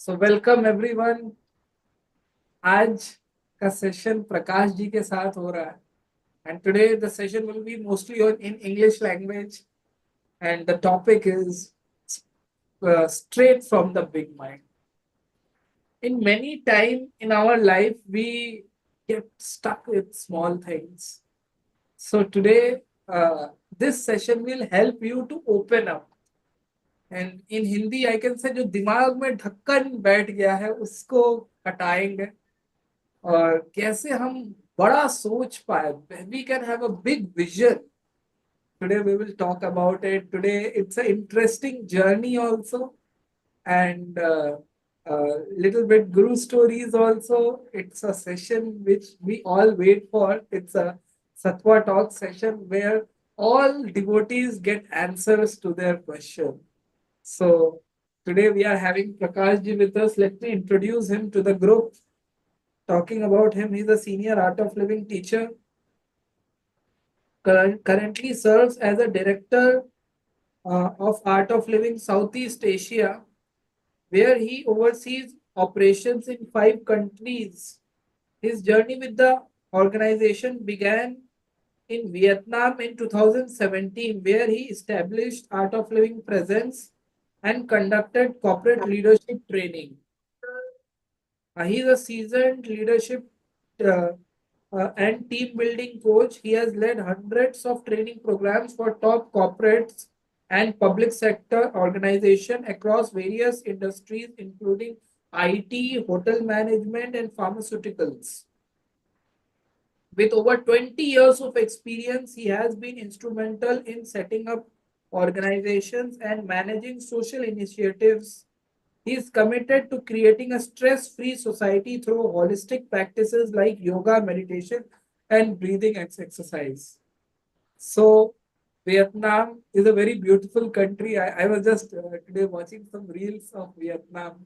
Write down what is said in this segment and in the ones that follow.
So welcome everyone. आज का session Prakash ji के साथ हो रहा है. And today the session will be mostly in English language, and the topic is straight from the big mind. In many time in our life, we get stuck with small things. So today, this session will help you to open up. And in Hindi, I can say जो दिमाग में ढक्कन बैठ गया है उसको हटाएंगे और कैसे हम बड़ा सोच पाए. We can have a big vision. Today we will talk about it. Today it's an interesting journey also, and little bit guru stories also. It's a session which we all wait for. It's a Sattva talk session where all devotees get answers to their question. So today we are having Prakash ji with us. Let me introduce him to the group. Talking about him, he's a senior art of living teacher. Currently serves as a director of Art of Living Southeast Asia, where he oversees operations in 5 countries. His journey with the organization began in Vietnam in 2017, where he established Art of Living presence and conducted corporate leadership training. He is a seasoned leadership uh, and team building coach. He has led hundreds of training programs for top corporates and public sector organizations across various industries, including IT, hotel management, and pharmaceuticals. With over 20 years of experience, he has been instrumental in setting up organizations and managing social initiatives. He is committed to creating a stress-free society through holistic practices like yoga, meditation, and breathing exercise. So, Vietnam is a very beautiful country. I was just today watching some reels of Vietnam,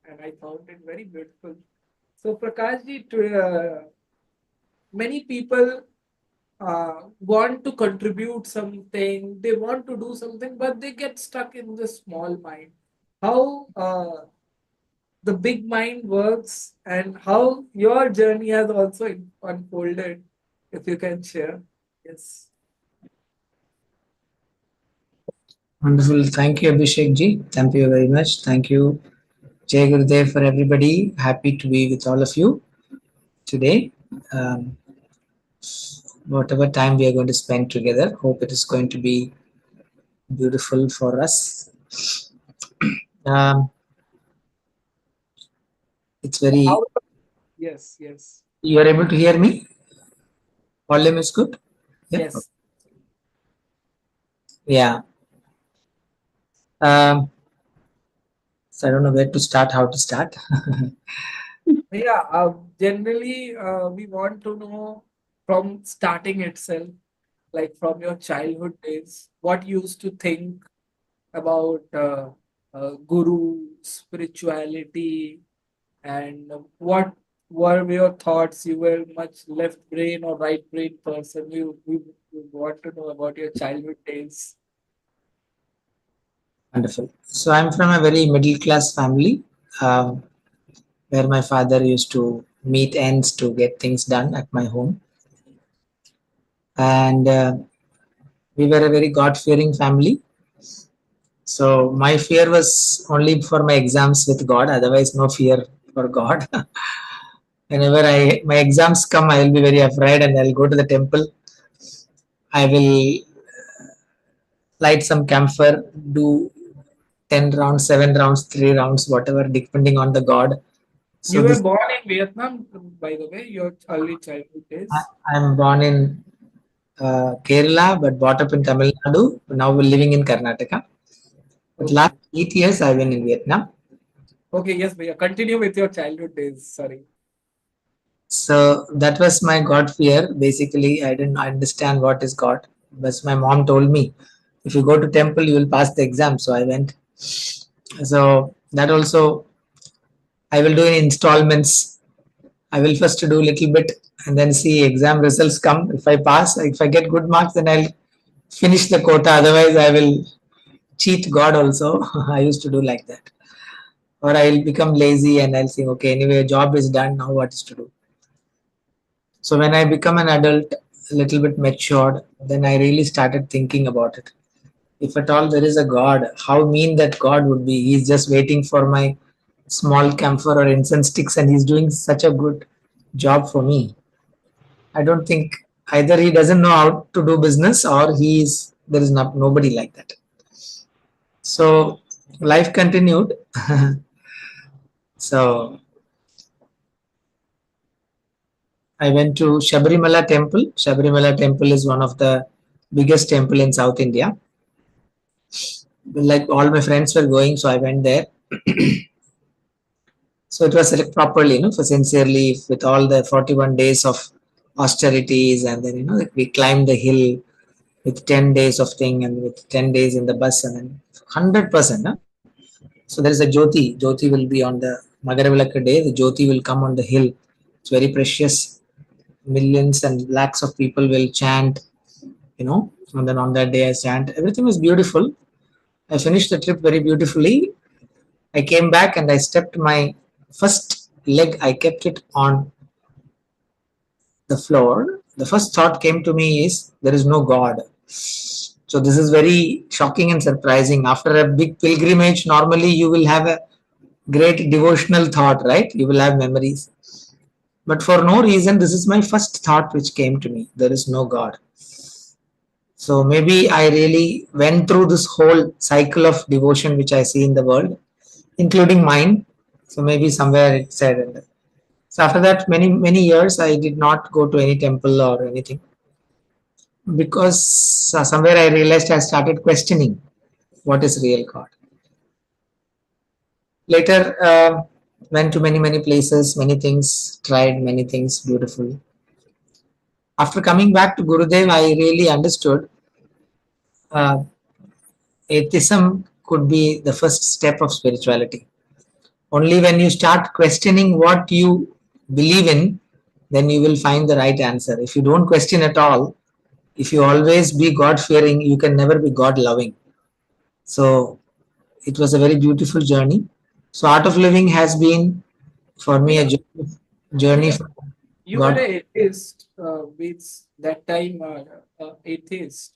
and I found it very beautiful. So, Prakashji, many people want to contribute something, they want to do something, but they get stuck in the small mind. How the big mind works and how your journey has also unfolded, if you can share. Yes. Wonderful. Thank you, Abhishek ji. Thank you very much. Thank you, Jai Gurudev, for everybody. Happy to be with all of you today. Whatever time we are going to spend together, hope it is going to be beautiful for us. It's very. Yes, yes. You are able to hear me? Volume is good? Yeah? Yes. Yeah. So I don't know where to start, how to start. Yeah, generally we want to know from starting itself, like from your childhood days, what you used to think about guru, spirituality, and what were your thoughts? You were much left brain or right brain person. We want to know about your childhood days. Wonderful. So I'm from a very middle class family, where my father used to meet ends to get things done at my home. And we were a very God fearing family. So my fear was only for my exams with God, otherwise, no fear for God. Whenever my exams come, I will be very afraid and I'll go to the temple. I will light some camphor, do 10 rounds, 7 rounds, 3 rounds, whatever, depending on the God. So you were born in Vietnam, by the way, your early childhood days. I'm born in Kerala, but brought up in Tamil Nadu. Now we're living in Karnataka. But last 8 years I've been in Vietnam. Okay, yes, Bhaiya. Continue with your childhood days. Sorry. So that was my God fear. Basically, I didn't understand what is God. But my mom told me, if you go to temple, you will pass the exam. So I went. So that also, I will do in installments. I will first do a little bit and then see exam results come. If I pass, if I get good marks, then I'll finish the quota. Otherwise, I will cheat God also. I used to do like that. or I'll become lazy and I'll think, okay, anyway, job is done, now what is to do? So when I become an adult, a little bit matured, then I really started thinking about it. If at all there is a God, how mean that God would be. He's just waiting for my small camphor or incense sticks and he's doing such a good job for me. I don't think either he doesn't know how to do business or there is not nobody like that. So life continued. So I went to Shabarimala temple. Shabarimala temple is one of the biggest temple in South India. Like all my friends were going, so I went there. So it was like properly, for sincerely, with all the 41 days of austerities, and then like we climbed the hill with 10 days of thing, and with 10 days in the bus, and then 100%. Huh? So there is a Jyoti. Jyoti will be on the Magaravilaka day. The Jyoti will come on the hill. It's very precious. Millions and lakhs of people will chant, and then on that day I chant. Everything was beautiful. I finished the trip very beautifully. I came back and I stepped my first leg, I kept it on the floor. The first thought came to me is there is no God. So this is very shocking and surprising. After a big pilgrimage, normally you will have a great devotional thought, right? You will have memories. But for no reason, this is my first thought which came to me. There is no God. So maybe I really went through this whole cycle of devotion which I see in the world, including mine. So maybe somewhere it said. So after that, many years I did not go to any temple or anything because somewhere I realized I started questioning what is real God. Later, went to many places, many things, tried many things, beautiful. After coming back to Gurudev, I really understood uh, atheism could be the first step of spirituality. Only when you start questioning what you believe in, then you will find the right answer. If you don't question at all, if you always be God fearing, you can never be God loving. So it was a very beautiful journey. So art of living has been for me a Yeah, journey yeah. for You were God. an atheist with that time, atheist.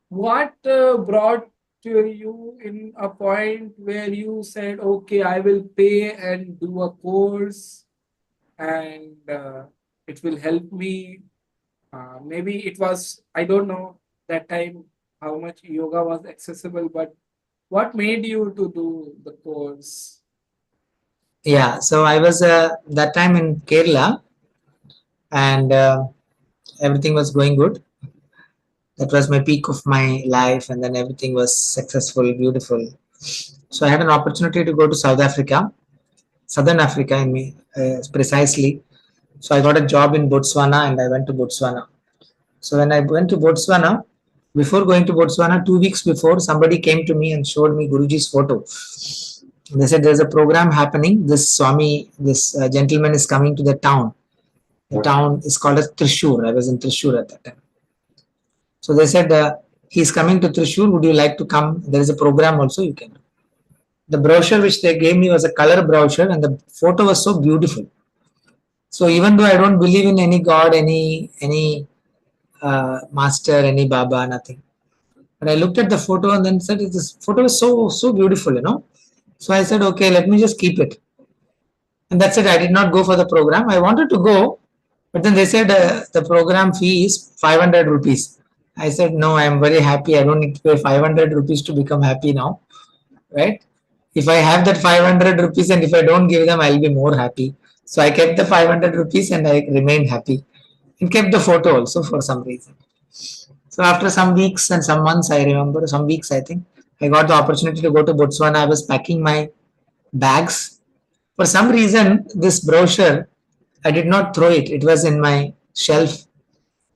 What brought to you in a point where you said, okay, I will pay and do a course and it will help me? Maybe it was, I don't know that time how much yoga was accessible, but what made you to do the course? Yeah, so I was that time in Kerala, and everything was going good. That was my peak of my life, and then everything was successful, beautiful. So I had an opportunity to go to South Africa, Southern Africa, in me precisely. So I got a job in Botswana, and I went to Botswana. So when I went to Botswana, before going to Botswana, 2 weeks before, somebody came to me and showed me Guruji's photo. They said there's a program happening. This Swami, this gentleman is coming to the town. The town is called as Trishur. I was in Trishur at that time. So they said he's coming to Trishur. Would you like to come? There is a program also. You can. The brochure which they gave me was a color brochure, and the photo was so beautiful. So even though I don't believe in any god, any master, any Baba, nothing. But I looked at the photo and then said, "This photo is so beautiful." So I said, "Okay, let me just keep it." And that's it. I did not go for the program. I wanted to go, but then they said the program fee is 500 rupees. I said, "No, I am very happy. I don't need to pay 500 rupees to become happy now, right? If I have that 500 rupees and if I don't give them, I'll be more happy." So I kept the 500 rupees and I remained happy and kept the photo also for some reason. So after some weeks and some months, I remember some weeks, I think I got the opportunity to go to Botswana. I was packing my bags. For some reason, this brochure, I did not throw it. It was in my shelf.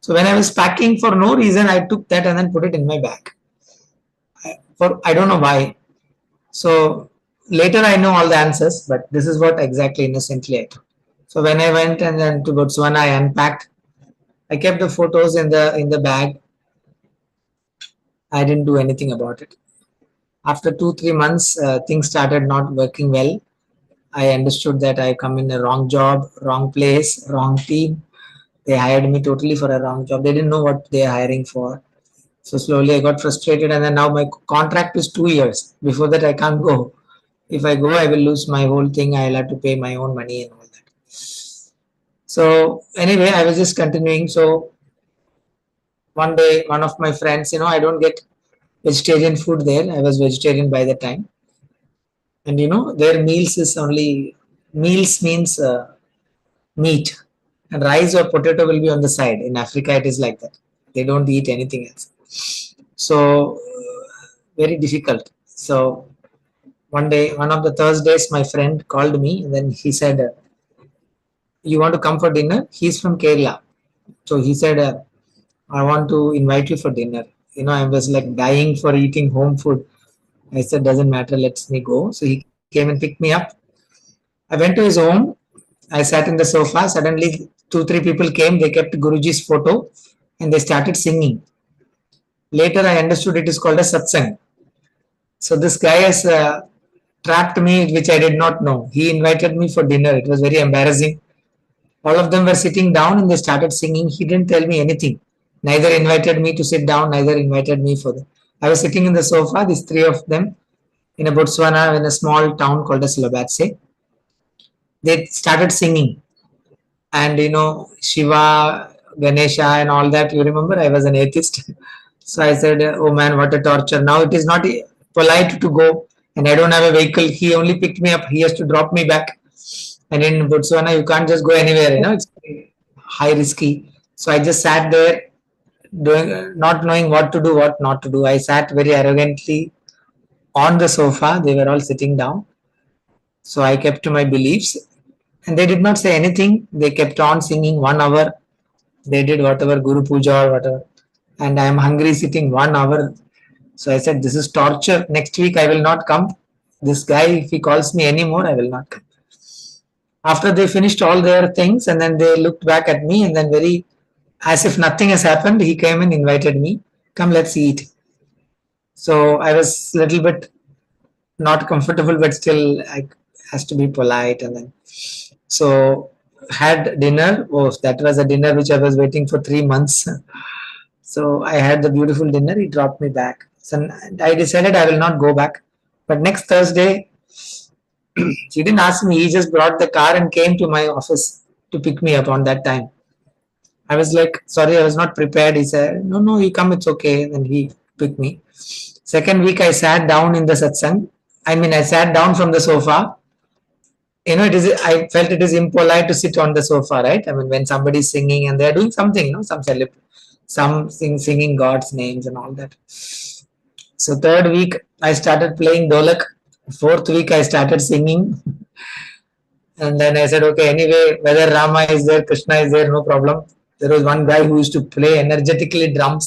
So when I was packing, for no reason, I took that and then put it in my bag. I don't know why. So later I know all the answers, but this is what exactly innocently I took. So when I went and then to Botswana, I unpacked. I kept the photos in the bag. I didn't do anything about it. After 2 3 months, things started not working well. I understood that I come in a wrong job, wrong place, wrong team. They hired me totally for a wrong job. They didn't know what they are hiring for. So slowly I got frustrated, and then now my contract is 2 years. Before that, I can't go. If I go, I will lose my whole thing. I'll have to pay my own money and all that. So anyway, I was just continuing. So one day, one of my friends, I don't get vegetarian food there. I was vegetarian by the time, and their meals is only meals means meat, and rice or potato will be on the side. In Africa, it is like that. They don't eat anything else. So very difficult. So one day, one of the Thursdays, my friend called me, and then he said, "You want to come for dinner?" He's from Kerala, so he said, "I want to invite you for dinner." I was like dying for eating home food. I said, "Doesn't matter, let me go." So he came and picked me up. I went to his home. I sat in the sofa. Suddenly, 2 3 people came. They kept Guruji's photo and they started singing. Later, I understood it is called a satsang. So this guy has trapped me, which I did not know. He invited me for dinner. It was very embarrassing. All of them were sitting down and they started singing. He didn't tell me anything. Neither invited me to sit down, neither invited me for the. I was sitting in the sofa, these three of them, in a Botswana, in a small town called as Lobatse. They started singing. And Shiva, Ganesha, and all that. You remember, I was an atheist. So I said, "Oh man, what a torture. Now it is not polite to go, and I don't have a vehicle. He only picked me up. He has to drop me back. And in Botswana, you can't just go anywhere. It's high risky." So I just sat there, doing not knowing what to do, what not to do. I sat very arrogantly on the sofa. They were all sitting down. So I kept to my beliefs, and they did not say anything. They kept on singing 1 hour. They did whatever Guru Puja or whatever. And I am hungry sitting 1 hour. So I said, "This is torture. Next week I will not come. This guy, if he calls me anymore, I will not come." After they finished all their things, and then they looked back at me, and then very as if nothing has happened, he came and invited me. "Come, let's eat." So I was a little bit not comfortable, but still I has to be polite. And then so had dinner. Oh, that was a dinner which I was waiting for 3 months. So I had the beautiful dinner. He dropped me back. So I decided I will not go back. But next Thursday, he didn't ask me. He just brought the car and came to my office to pick me up on that time. I was like, "Sorry, I was not prepared." He said, "No, no, you come, it's okay." And he picked me. Second week, I sat down in the satsang. I mean, I sat down from the sofa. It is. I felt it is impolite to sit on the sofa, right? I mean, when somebody is singing and they are doing something, singing God's names and all that. So third week, I started playing dolak. Fourth week, I started singing. And then I said, "Okay, anyway, whether Rama is there, Krishna is there, no problem." There was one guy who used to play energetically drums.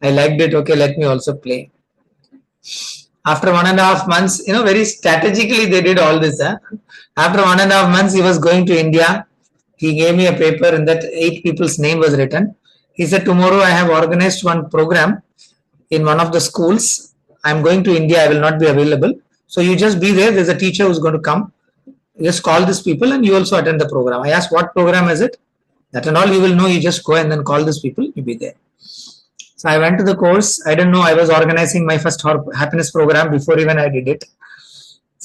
I liked it. Okay, let me also play. After 1.5 months, very strategically they did all this. After 1.5 months, he was going to India. He gave me a paper in that 8 people's name was written. He said, "Tomorrow I have organized one program in one of the schools. I'm going to India. I will not be available. So you just be there. There's a teacher who's going to come. Just call these people and you also attend the program." I asked, "What program is it?" "That and all you will know. You just go and then call these people. You'll be there." So I went to the course. I didn't know I was organizing my first happiness program before even I did it.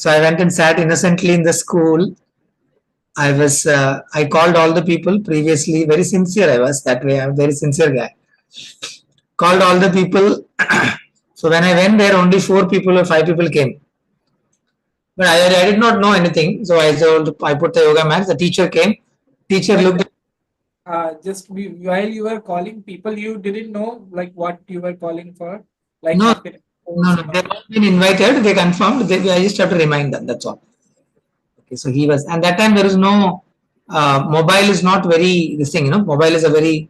So I went and sat innocently in the school. I called all the people previously. Very sincere I was that way. I'm a very sincere guy. Called all the people. So when I went there, only 4 people or 5 people came. But I did not know anything. So I put the yoga mat. The teacher came. Teacher Like looked. while you were calling people, you didn't know like what you were calling for, like No, happiness no, course no. and They've all. all been invited. They confirmed. I just have to remind them. That's all. Okay, so he was, and that time there is no mobile is not very this thing. Mobile is a very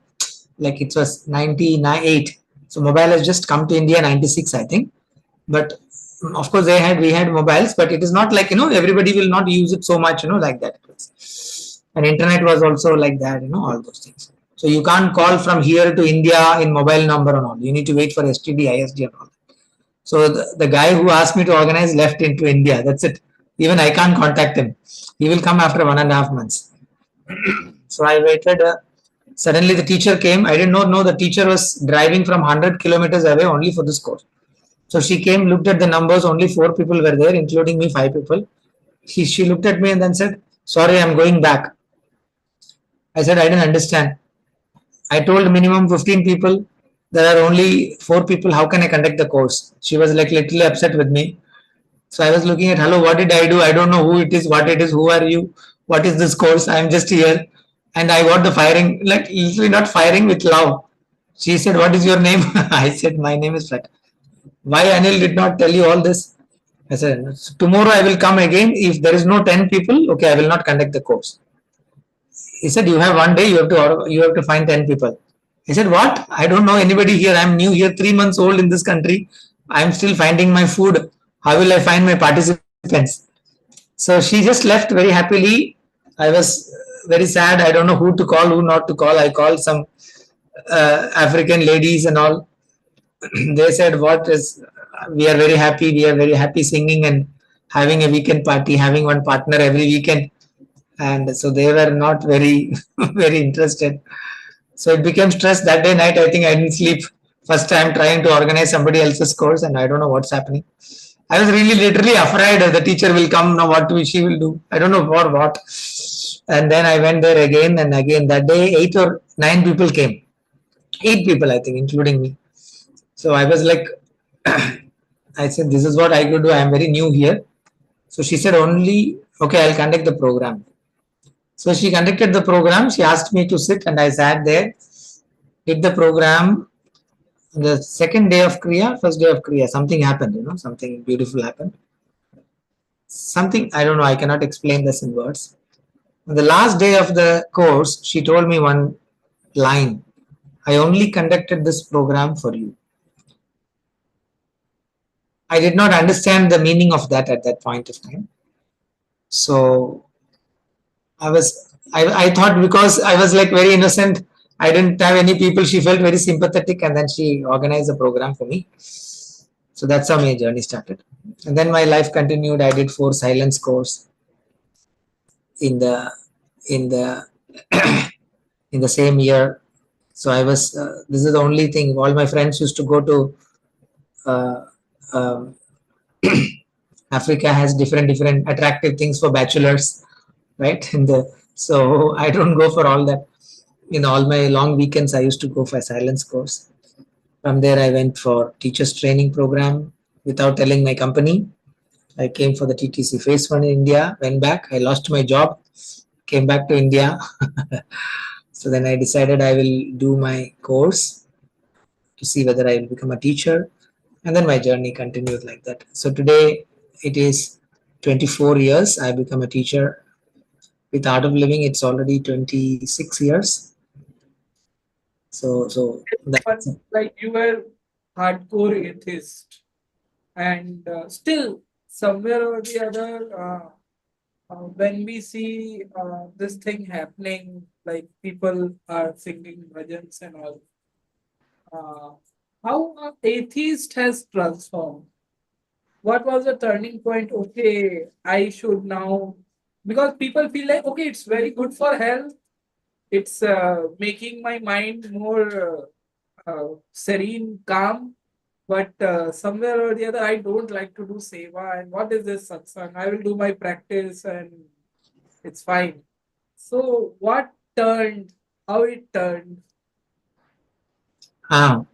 like it was 98. So mobile has just come to India 96, I think. But of course we had mobiles, but it is not like everybody will not use it so much like that. And internet was also like that, all those things. So you can't call from here to India in mobile number and all. You need to wait for STD, ISD and all. So the guy who asked me to organize left into India. That's it. Even I can't contact him. He will come after 1.5 months. So I waited. Suddenly the teacher came. I did not know the teacher was driving from 100 kilometers away only for this course. So she came, looked at the numbers. Only 4 people were there, including me, 5 people. She looked at me and then said, "Sorry, I'm going back." I said, "I didn't understand. I told minimum 15 people. There are only 4 people. How can I conduct the course?" She was like literally upset with me. So I was looking at, "Hello, what did I do? I don't know who it is, what it is, who are you? What is this course? I'm just here." And I got the firing, like literally not firing with love. She said, "What is your name?" I said, "My name is Prakash." "Why Anil did not tell you all this?" I said, "Tomorrow I will come again. If there is no 10 people, okay, I will not conduct the course." He said, "You have one day, you have to find 10 people." I said, "What? I don't know anybody here. I'm new here, 3 months old in this country. I'm still finding my food. How will I find my participants?" So she just left very happily. I was very sad. I don't know who to call, who not to call. I called some African ladies and all. They said, "What is, we are very happy. We are very happy singing and having a weekend party, having one partner every weekend." And so they were not very, very interested. So it became stress that day night. I think I didn't sleep. First time trying to organize somebody else's course, and I don't know what's happening. I was really literally afraid the teacher will come. Now what she will do? I don't know for what. And then I went there again and again. That day, 8 or 9 people came. 8 people, I think, including me. So I was like, I said, "This is what I could do. I am very new here." So she said, "Only okay, I'll conduct the program." So she conducted the program. She asked me to sit, and I sat there, did the program. The second day of Kriya, first day of Kriya, something happened, something beautiful happened. Something, I don't know, I cannot explain this in words. On the last day of the course, she told me one line: "I only conducted this program for you." I did not understand the meaning of that at that point of time. So I thought, because I was like very innocent, I didn't have any people. She felt very sympathetic, and then she organized the program for me. So that's how my journey started. And then my life continued. I did 4 silence course in the in the in the same year. So I was. This is the only thing. All my friends used to go to. Uh, um, Africa has different attractive things for bachelors, right? So I don't go for all that. In all my long weekends, I used to go for a silence course. From there, I went for teachers training program without telling my company. I came for the TTC phase 1 in India, went back. I lost my job, came back to India. So then I decided I will do my course to see whether I will become a teacher. And then my journey continued like that. So today it is 24 years. I become a teacher. With Art of Living, it's already 26 years. So But that's like you were hardcore atheist, and still somewhere or the other, when we see this thing happening, like people are singing bhajans and all, uh, how a atheist has transformed. What was the turning point? Okay, I should now, because people feel like, okay, it's very good for health. It's making my mind more serene, calm. But somewhere or the other, I don't like to do seva. And what is this satsang? I will do my practice and it's fine. So, what turned? How it turned? ah.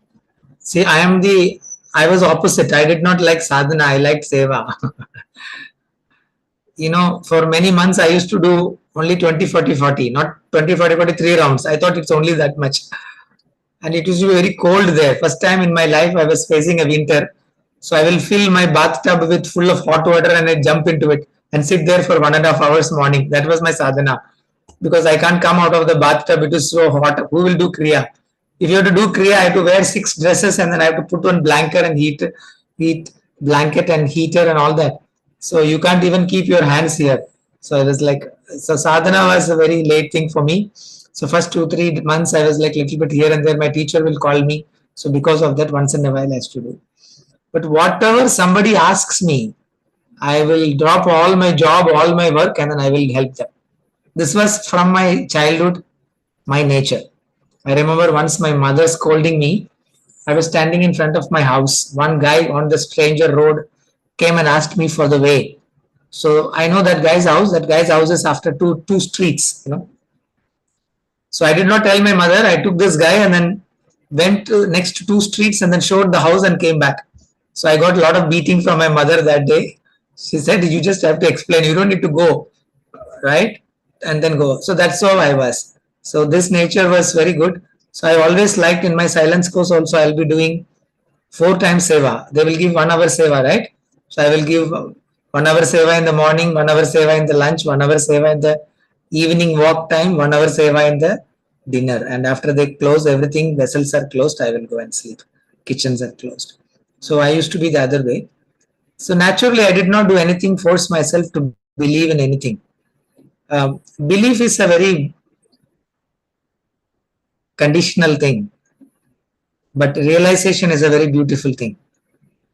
See, I was opposite. I did not like sadhana. I liked seva. For many months, I used to do only 20, 40, 40, not 20, 40, 43 rounds. I thought it's only that much. And it used to be very cold there. First time in my life, I was facing a winter. So I will fill my bathtub with full of hot water and I jump into it and sit there for 1.5 hours morning. That was my sadhana. Because I can't come out of the bathtub. It is so hot. Who will do Kriya? If you have to do Kriya, I have to wear 6 dresses and then I have to put one blanket and heat blanket and heater and all that. So you can't even keep your hands here. So I was like, so sadhana was a very late thing for me. So first 2 3 months I was like little bit here and there. My teacher will call me. So because of that, once in a while I used to do. But whatever somebody asks me, I will drop all my job, all my work, and then I will help them. This was from my childhood, my nature. I remember once my mother scolding me. I was standing in front of my house. One guy on the stranger road came and asked me for the way. So I know that guy's house. That guy's house is after two streets. So I did not tell my mother. I took this guy and then went to next two streets and then showed the house and came back. So I got a lot of beating from my mother that day. She said, "You just have to explain. You don't need to go, right? And then go." So that's how I was. So this nature was very good. So I always liked in my silence course also I'll be doing 4 times seva. They will give 1 hour seva, right? So I will give 1 hour seva in the morning, 1 hour seva in the lunch, 1 hour seva in the evening walk time, 1 hour seva in the dinner. And after they close everything, vessels are closed, I will go and sleep. Kitchens are closed. So I used to be the other way. So naturally, I did not do anything, force myself to believe in anything. Belief is a very conditional thing, but realization is a very beautiful thing.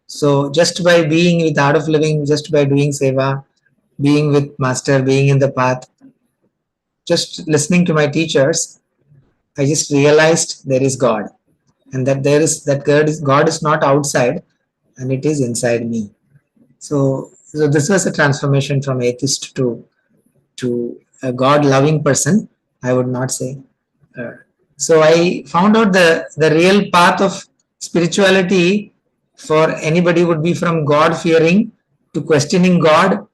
So just by being with Art of Living, just by doing seva, being with Master, being in the path, just listening to my teachers, I just realized there is God, and that there is that God is not outside, and it is inside me. So this was a transformation from atheist to a God loving person. I would not say. So I found out the real path of spirituality for anybody would be from God fearing to questioning God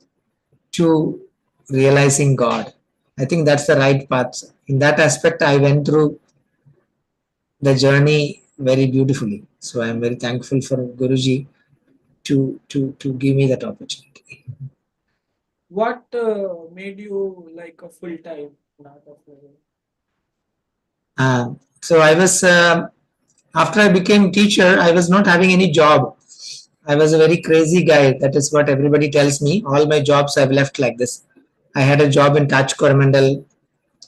to realizing God. I think that's the right path. In that aspect, I went through the journey very beautifully. So I am very thankful for Guruji to give me that opportunity. What made you like a full time art of living? So I was after I became teacher, I was not having any job. I was a very crazy guy. That is what everybody tells me. All my jobs I've left like this. I had a job in Taj Coromandel,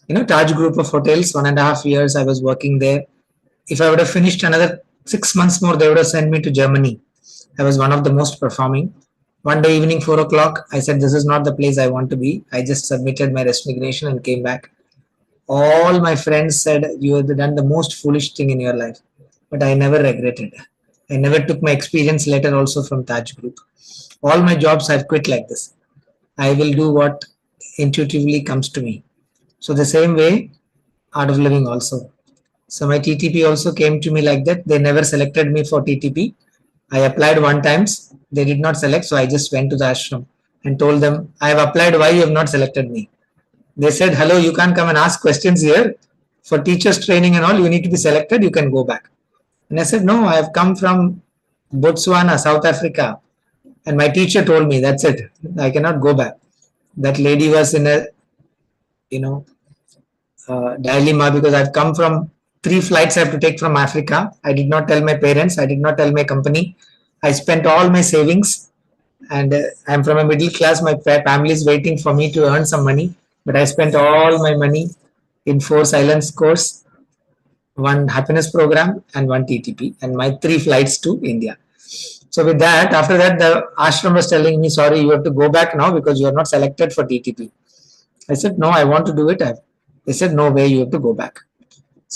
Taj Group of Hotels. 1.5 years I was working there. If I would have finished another 6 months more, they would have sent me to Germany. I was one of the most performing. One day evening, 4 o'clock, I said, "This is not the place I want to be." I just submitted my resignation and came back. All my friends said, "You have done the most foolish thing in your life." But I never regretted. I never took my experience letter also from Taj Group. All my jobs I've quit like this. I will do what intuitively comes to me. So the same way, Art of Living also. So my TTP also came to me like that. They never selected me for TTP. I applied 1 times. They did not select. So I just went to the ashram and told them, "I have applied. Why you have not selected me?" They said, "Hello, you can't come and ask questions here. For teachers training and all, you need to be selected. You can go back." And I said, "No, I have come from Botswana, South Africa. And my teacher told me, that's it. I cannot go back." That lady was in a, you know, dilemma because I've come from 3 flights I have to take from Africa. I did not tell my parents. I did not tell my company. I spent all my savings, and I'm from a middle class. My family is waiting for me to earn some money, but I spent all my money in 4 silence course, 1 happiness program, and 1 TTP, and my 3 flights to India. So with that, after that, the ashram was telling me, "Sorry, you have to go back now because you are not selected for TTP." I said, "No, I want to do it." They said, "No way, you have to go back."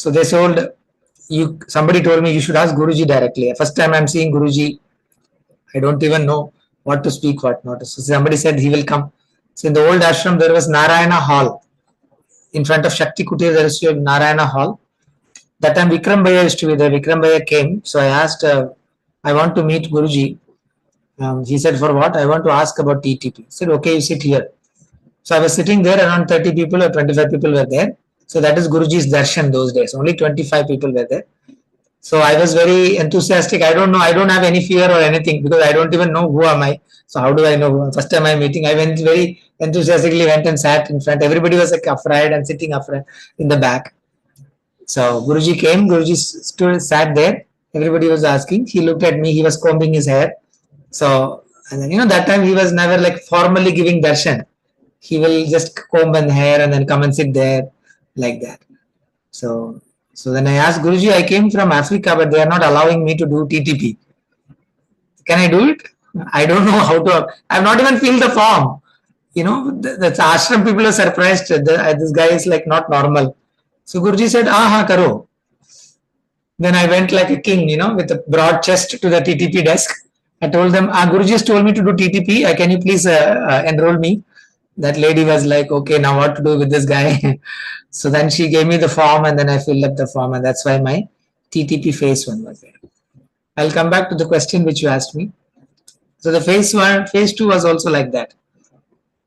So they told you. Somebody told me you should ask Guruji directly. First time I'm seeing Guruji, I don't even know what to speak, what not. So somebody said he will come. So in the old ashram, there was Narayana Hall. In front of Shakti Kutir, there is Narayana Hall. That time Vikram Bhaiya used to be there. Vikram Bhaiya came. So I asked, I want to meet Guruji. He said, "For what?" "I want to ask about TTP." I said, "Okay, you sit here." So I was sitting there, around 30 people or 25 people were there. So that is Guruji's darshan those days. Only 25 people were there. So I was very enthusiastic. I don't know. I don't have any fear or anything because I don't even know who am I. So how do I know? First time I'm meeting, I went very enthusiastically, went and sat in front. Everybody was like afraid and sitting afraid in the back. So Guruji came. Guruji stood, sat there. Everybody was asking. He looked at me. He was combing his hair. So and then that time he was never like formally giving darshan. He will just comb and hair and then come and sit there like that. So then I asked Guruji, "I came from Africa, but they are not allowing me to do TTP. can I do it? I don't know how to. I've not even filled the form. The ashram people are surprised. This guy is like not normal. So Guruji said, "Ah, karo." Then I went like a king, with a broad chest to the TTP desk. I told them, Guruji has told me to do TTP. Can you please enroll me? That lady was like, okay, now what to do with this guy? So then she gave me the form and then I filled up the form, and that's why my TTP phase 1 was there. I'll come back to the question which you asked me. So the phase 1, phase 2 was also like that.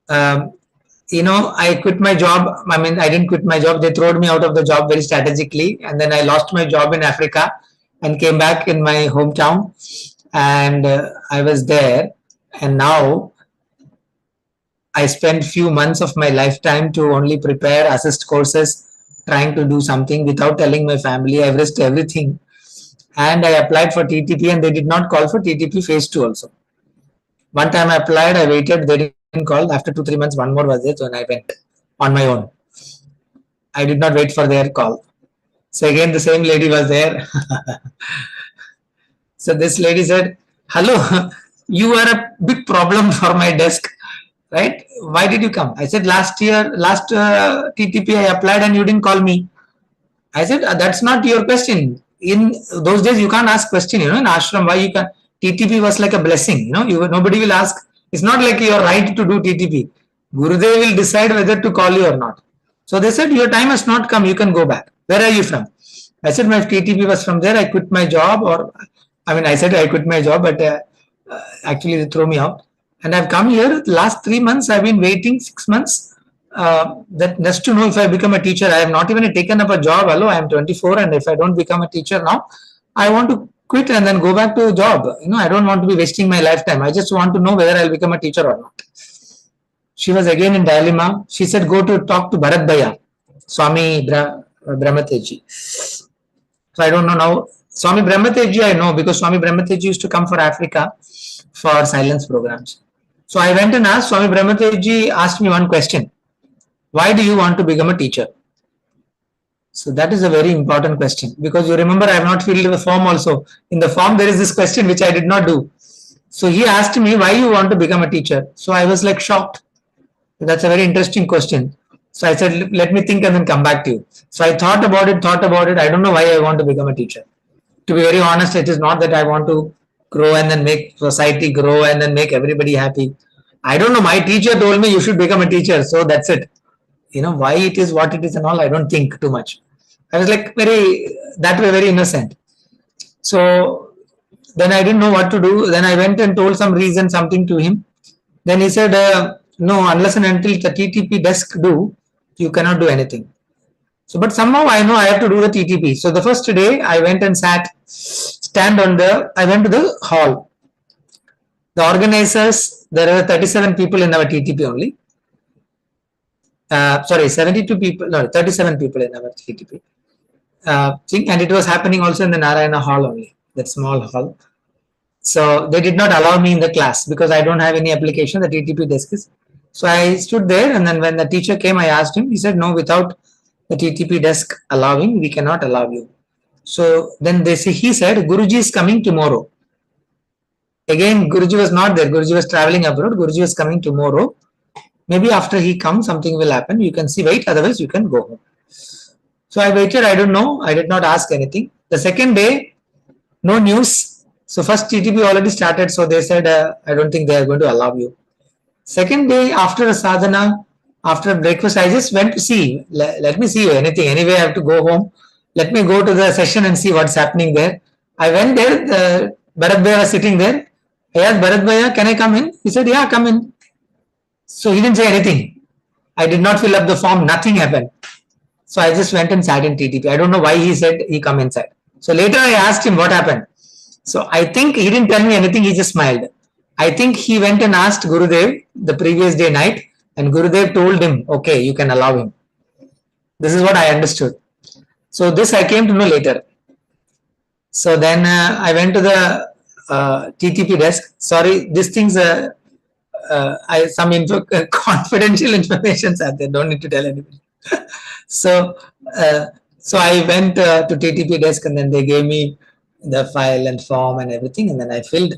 I quit my job. I mean, I didn't quit my job. They threw me out of the job very strategically. And then I lost my job in Africa and came back in my hometown. And I was there. And now I spent few months of my lifetime to only prepare, assist courses, trying to do something without telling my family. I've risked everything. And I applied for TTP and they did not call for TTP phase 2 also. One time I applied, I waited, they didn't call. After 2-3 months, one more was there, so I went on my own. I did not wait for their call. So again, the same lady was there. So this lady said, hello, you are a big problem for my desk, right? Why did you come? I said, last TTP I applied and you didn't call me. I said, that's not your question. In those days, you can't ask question, in ashram, why you can. TTP was like a blessing, nobody will ask. It's not like your right to do TTP. Gurudev will decide whether to call you or not. So they said, your time has not come, you can go back. Where are you from? I said, my TTP was from there. I quit my job, I said I quit my job, but actually they threw me out. And I've come here. The last 3 months, I've been waiting 6 months. That just to know if I become a teacher. I have not even taken up a job. Hello, I am 24, and if I don't become a teacher now, I want to quit and then go back to a job. I don't want to be wasting my lifetime. I just want to know whether I'll become a teacher or not. She was again in dilemma. She said, go to talk to Bharat Bhaiya, Swami Brahmateji. So I don't know now. Swami Brahmateji I know because Swami Brahmateji used to come for Africa for silence programs. So I went and asked Swami Brahmateji, asked me one question. Why do you want to become a teacher? So that is a very important question, because you remember I have not filled the form also. In the form there is this question which I did not do. So he asked me, why you want to become a teacher? So I was like shocked. That's a very interesting question. So I said, let me think and then come back to you. So I thought about it. I don't know why I want to become a teacher. To be very honest, it is not that I want to grow and then make society grow and then make everybody happy. I don't know. My teacher told me you should become a teacher. So that's it. Why it is what it is and all, I don't think too much. I was like very innocent. So then I didn't know what to do. Then I went and told some reason, something to him. Then he said, no, unless and until the TTP desk do, you cannot do anything. So, but somehow I know I have to do the TTP. So the first day I went and I went to the hall. The organizers, there were 37 people in our TTP only. 72 people, no, 37 people in our TTP. And it was happening also in the Narayana hall only, that small hall. So they did not allow me in the class because I don't have any application, the TTP desk is. So I stood there, and then when the teacher came, I asked him, he said, no, without the TTP desk allowing, we cannot allow you. So then he said, Guruji is coming tomorrow. Again, Guruji was not there. Guruji was traveling abroad. Guruji was coming tomorrow. Maybe after he comes, something will happen. You can see, wait, otherwise you can go home. So I waited. I don't know. I did not ask anything. The second day, no news. So first TTP already started. So they said, I don't think they are going to allow you. Second day, after a sadhana, after breakfast, I just went to see. Let me see anything. Anyway, I have to go home. Let me go to the session and see what's happening there. I went there. Bharat Bhaiya was sitting there. I asked Bharat Bhaiya, can I come in? He said, yeah, come in. So he didn't say anything. I did not fill up the form. Nothing happened. So I just went and sat in TTP. I don't know why he said he come inside. So later I asked him what happened. So I think he didn't tell me anything. He just smiled. I think he went and asked Gurudev the previous day night, and Gurudev told him, okay, you can allow him. This is what I understood. So this I came to know later. So then I went to the TTP desk. Sorry, these things, confidential information are there. Don't need to tell anybody. So I went to TTP desk, and then they gave me the file and form and everything, and then I filled.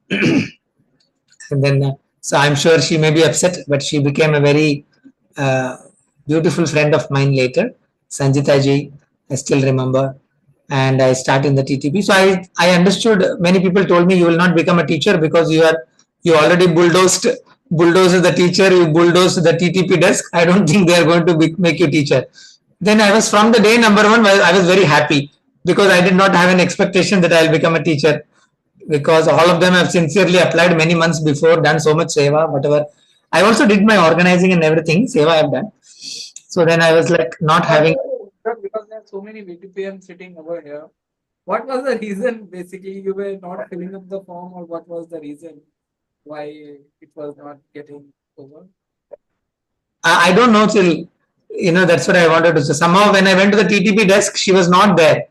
And then, so I'm sure she may be upset, but she became a very uh, beautiful friend of mine later. Sanjita ji, I still remember. And I started in the TTP. So I understood. Many people told me you will not become a teacher because you already bulldozed the teacher. You bulldozed the TTP desk. I don't think they are going to make you teacher. Then I was from the day number one. I was very happy because I did not have an expectation that I'll become a teacher, because all of them have sincerely applied many months before, done so much seva, whatever. I also did my organizing and everything, seva I've done. So then I was like not having. Because there are so many VTPM sitting over here. What was the reason basically you were not filling up the form, or what was the reason why it was not getting over? I don't know till, that's what I wanted to say. Somehow when I went to the TTP desk, she was not there.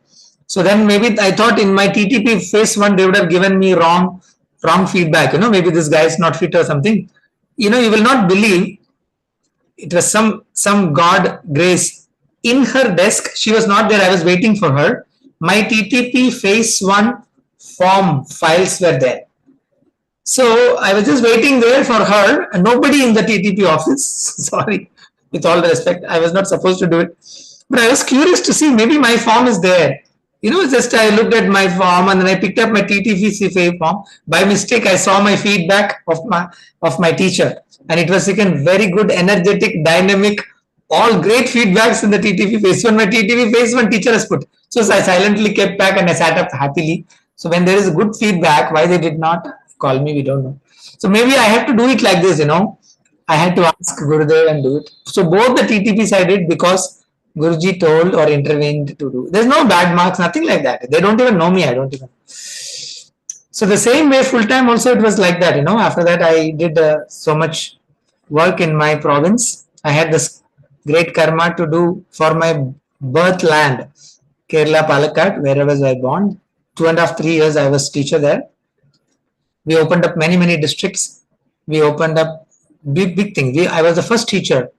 So then maybe I thought in my TTP phase one, they would have given me wrong feedback. Maybe this guy is not fit or something. You will not believe, it was some God grace. In her desk, she was not there. I was waiting for her. My TTP phase one form files were there. So I was just waiting there for her, and nobody in the TTP office. Sorry, with all respect, I was not supposed to do it, but I was curious to see maybe my form is there. Just I looked at my form and then I picked up my TTP form. By mistake, I saw my feedback of my teacher, and it was again very good, energetic, dynamic, all great feedbacks in the TTP phase one. My TTP phase one teacher has put. So I silently kept back and I sat up happily. So when there is good feedback, why they did not call me, we don't know. So maybe I have to do it like this, I had to ask Gurudev and do it. So both the TTPs I did because Guruji told or intervened to do. There's no bad marks, nothing like that. They don't even know me. I don't even. So the same way full time also it was like that. After that I did so much work in my province. I had this great karma to do for my birth land, Kerala, Palakkad, where I was born. 2.5, 3 years I was teacher there. We opened up many districts. We opened up big thing. I was the first teacher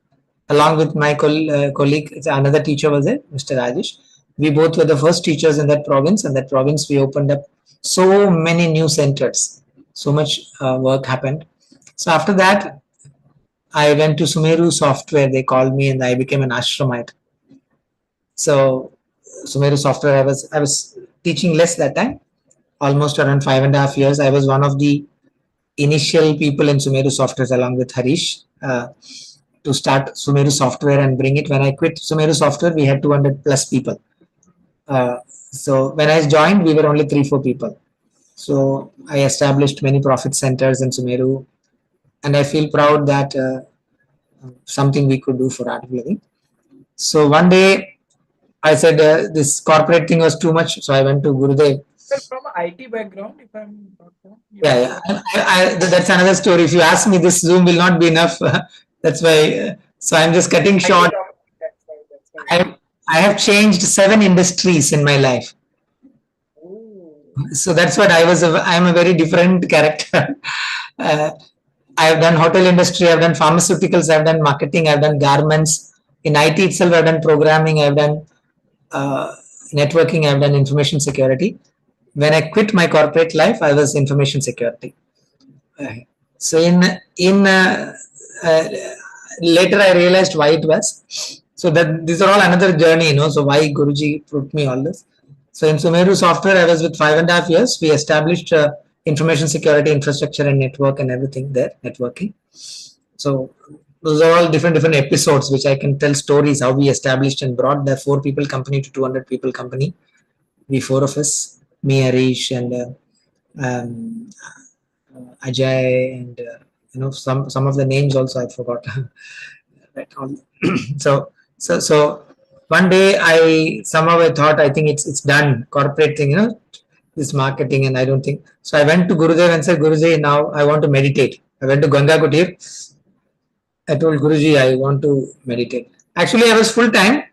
along with my colleague. Another teacher was there, Mr. Rajesh. We both were the first teachers in that province, and that province we opened up so many new centers. So much work happened. So after that, I went to Sumeru Software. They called me, and I became an ashramite. So Sumeru Software, I was teaching less that time, almost around 5.5 years. I was one of the initial people in Sumeru Software along with Harish to start Sumeru Software and bring it. When I quit Sumeru Software, we had 200 plus people. So when I joined, we were only 3-4 people. So I established many profit centers in Sumeru, and I feel proud that something we could do for art of living. So one day I said this corporate thing was too much, so I went to Gurudev. From an IT background, if I'm not wrong. Yeah. That's another story. If you ask me, this Zoom will not be enough. That's why. So I'm just cutting short. I have changed 7 industries in my life. So that's what I'm a very different character. I have done hotel industry, I've done pharmaceuticals, I've done marketing, I've done garments. In IT itself, I've done programming, I've done networking, I've done information security. When I quit my corporate life, I was information security. So later I realized why it was. So that these are all another journey, So why Guruji put me all this. So in Sumeru Software, I was with 5.5 years. We established information security infrastructure and network and everything there, networking. So those are all different episodes which I can tell stories how we established and brought the 4 people company to 200 people company. We 4 of us, me, Harish, and Ajay, and some of the names also I forgot. So one day I thought I think it's done, corporate thing, this marketing, and I don't think so. I went to Gurudev and said, Guruji, now I want to meditate. I went to Ganga Kutir. I told Guruji I want to meditate. Actually, I was full time.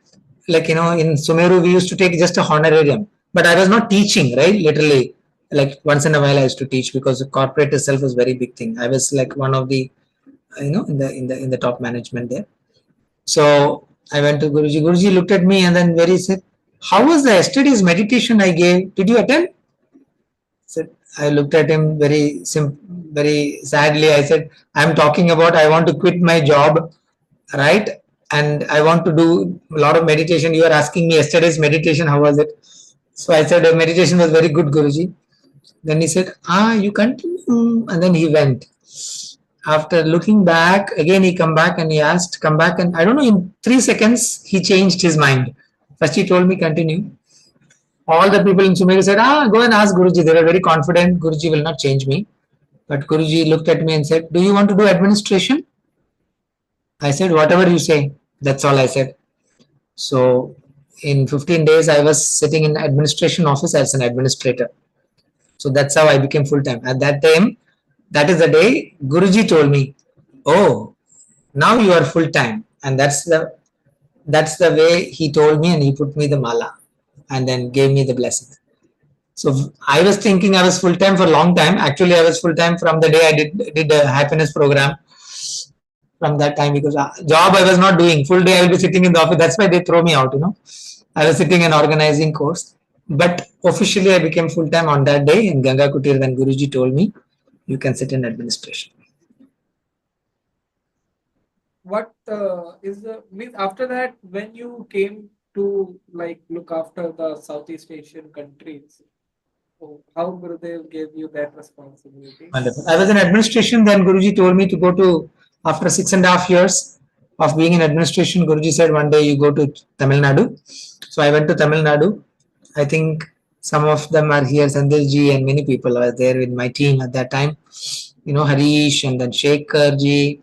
Like, in Sumeru, we used to take just a honorarium, but I was not teaching, right? Literally, like once in a while I used to teach because the corporate itself was very big thing. I was like one of the, in the top management there. So I went to Guruji. Guruji looked at me and then said, how was the yesterday's meditation I gave? Did you attend? said, I looked at him very sadly. I said, I'm talking about I want to quit my job, right? And I want to do a lot of meditation. You are asking me yesterday's meditation, how was it? So I said, meditation was very good, Guruji. Then he said, you continue. And then he went. After looking back, again he come back, and I don't know, in 3 seconds, he changed his mind. First he told me continue. All the people in Sumeri said, go and ask Guruji. They were very confident Guruji will not change me. But Guruji looked at me and said, do you want to do administration? I said, whatever you say. That's all I said. So in 15 days, I was sitting in administration office as an administrator. So that's how I became full time. At that time, that is the day Guruji told me, oh, now you are full time. And that's the way he told me, and he put me the mala and then gave me the blessing. So I was thinking I was full time for a long time. Actually, I was full time from the day I did a happiness program. From that time, because job I was not doing full day, I will be sitting in the office. That's why they throw me out. I was sitting and organizing course. But officially, I became full time on that day in Ganga Kutir when Guruji told me you can sit in administration. What is the means after that when you came to like look after the Southeast Asian countries? So how Gurudev gave you that responsibility? Wonderful. I was in administration. Then Guruji told me to go to, after 6.5 years of being in administration, Guruji said one day you go to Tamil Nadu. So I went to Tamil Nadu. I think some of them are here, Sandilji and many people were there with my team at that time. Harish and then Shekhar ji,